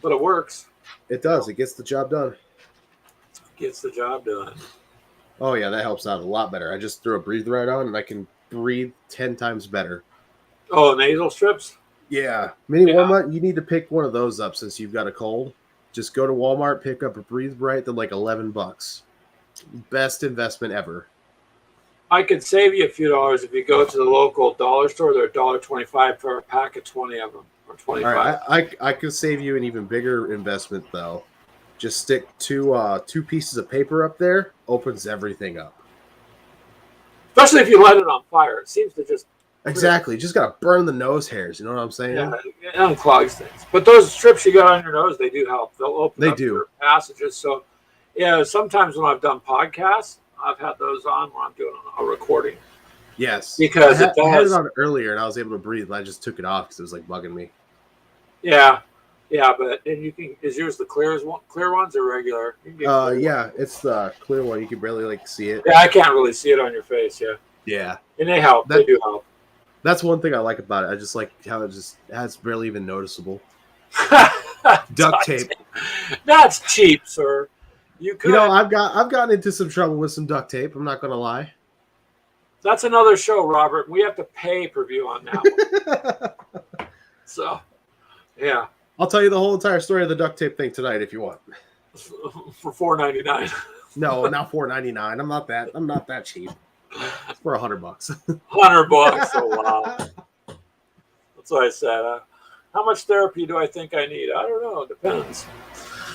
but it works. It does. It gets the job done. Gets the job done. Oh yeah, that helps out a lot better. I just threw a breathe right on, and I can breathe 10 times better. Oh, nasal strips. Yeah, Mini Warmut, you need to pick one of those up since you've got a cold. Just go to Walmart, pick up a Breathe Right. They're like $11. Best investment ever. I could save you a few dollars if you go to the local dollar store. They're $1.25 for a pack of 20 of them, or 25. All right, I could save you an even bigger investment though. Just stick two pieces of paper up there. Opens everything up. Especially if you light it on fire, it seems to just Exactly. Just gotta burn the nose hairs. You know what I'm saying? yeah, it unclogs things. But those strips you got on your nose, they do help. They'll open up your passages. So yeah, sometimes when I've done podcasts, I've had those on when I'm doing a recording. Yes. Because I had it on earlier and I was able to breathe. And I just took it off because it was like bugging me. Yeah. Yeah, but and you can is yours the clear ones or regular? Yeah, it's the clear one. You can barely like see it. Yeah, I can't really see it on your face, yeah. Yeah. And they help. They do help. That's one thing I like about it. I just like how it's barely even noticeable. Duct tape. That's cheap, sir. You know, I've gotten into some trouble with some duct tape. I'm not gonna lie. That's another show, Robert. We have to pay per view on that one. So, yeah. I'll tell you the whole entire story of the duct tape thing tonight if you want. For $4.99. No, not $4.99. I'm not that cheap. It's for $100. $100. Oh wow. That's what I said. How much therapy do I think I need? I don't know. It depends.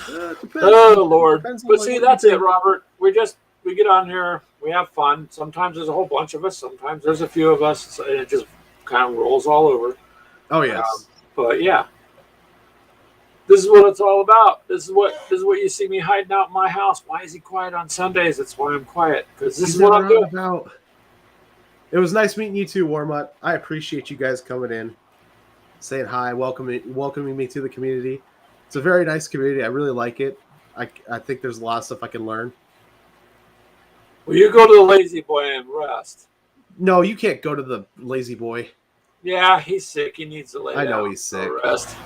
Depends. Oh Lord. But see, that's it, Robert. We get on here. We have fun. Sometimes there's a whole bunch of us. Sometimes there's a few of us. And it just kind of rolls all over. Oh yes. But yeah. This is what it's all about. This is what you see me hiding out in my house. Why is he quiet on Sundays? That's why I'm quiet. Because this is what I'm doing. About. It was nice meeting you too, Warmut. I appreciate you guys coming in, saying hi, welcoming me to the community. It's a very nice community. I really like it. I think there's a lot of stuff I can learn. Well, you go to the Lazy Boy and rest. No, you can't go to the Lazy Boy. Yeah, he's sick. He needs to lay down. I know he's sick. Rest.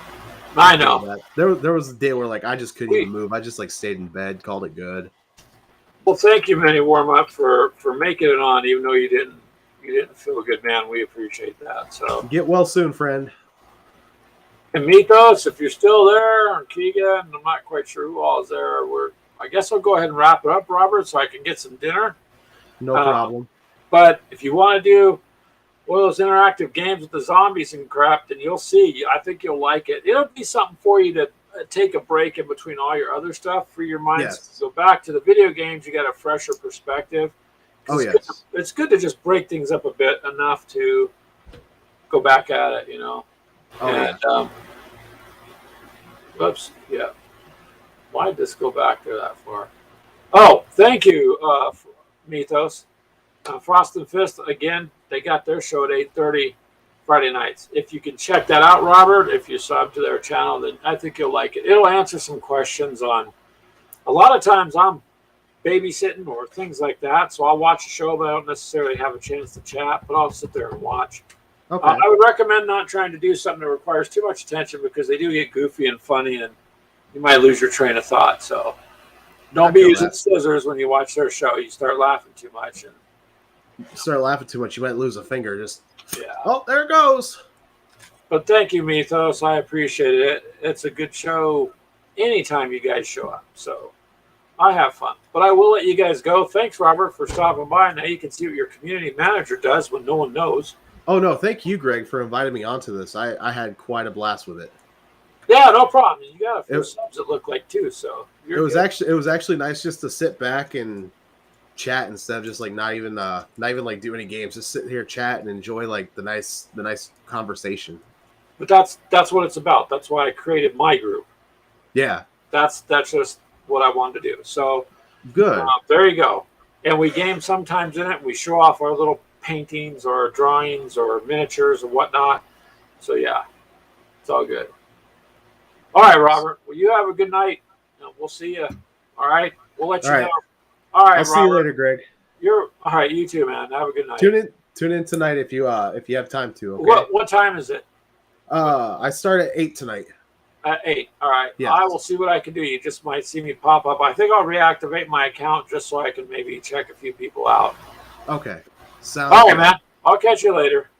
I know. There was a day where like I just couldn't even move. I just like stayed in bed, called it good. Well, thank you, Manny Warm-Up, for making it on, even though you didn't feel good, man. We appreciate that. So get well soon, friend. And Mythos, if you're still there, and Keegan, I'm not quite sure who all is there. I guess I'll go ahead and wrap it up, Robert, so I can get some dinner. No problem. But if you want to do one of those interactive games with the zombies and crap, then you'll see. I think you'll like it. It'll be something for you to take a break in between all your other stuff for your mind. Yes. Go back to the video games. You got a fresher perspective. Oh, yes. It's good to just break things up a bit enough to go back at it, you know. Oh, and, yeah. Oops, yeah. Why did this go back there that far? Oh, thank you, Mythos. Frost and Fist, again, they got their show at 8:30 Friday nights. If you can check that out, Robert, if you sub to their channel, then I think you'll like it. It'll answer some questions on, a lot of times I'm babysitting or things like that, so I'll watch a show, but I don't necessarily have a chance to chat, but I'll sit there and watch. Okay. I would recommend not trying to do something that requires too much attention because they do get goofy and funny, and you might lose your train of thought. So don't be using scissors when you watch their show. You start laughing too much. And you start laughing too much, you might lose a finger. Yeah. Oh, there it goes. But thank you, Mythos. I appreciate it. It's a good show anytime you guys show up. So I have fun. But I will let you guys go. Thanks, Robert, for stopping by. Now you can see what your community manager does when no one knows. Oh, no. Thank you, Greg, for inviting me onto this. I had quite a blast with it. Yeah, no problem. You got a few subs that look like too, so it was actually nice just to sit back and chat instead of just like not even like do any games. Just sit here, chat, and enjoy like the nice conversation. But that's what it's about. That's why I created my group. Yeah, that's just what I wanted to do. So good. There you go. And we game sometimes in it. We show off our little paintings or drawings or miniatures or whatnot. So yeah, it's all good. All right, Robert. Well, you have a good night. We'll see you. All right. We'll let you know. All right, I'll see you later, Greg. You're all right. You too, man. Have a good night. Tune in tonight if you have time to. Okay? What time is it? I start at 8 tonight. At 8. All right. Yes. I will see what I can do. You just might see me pop up. I think I'll reactivate my account just so I can maybe check a few people out. Okay. All right, man. I'll catch you later.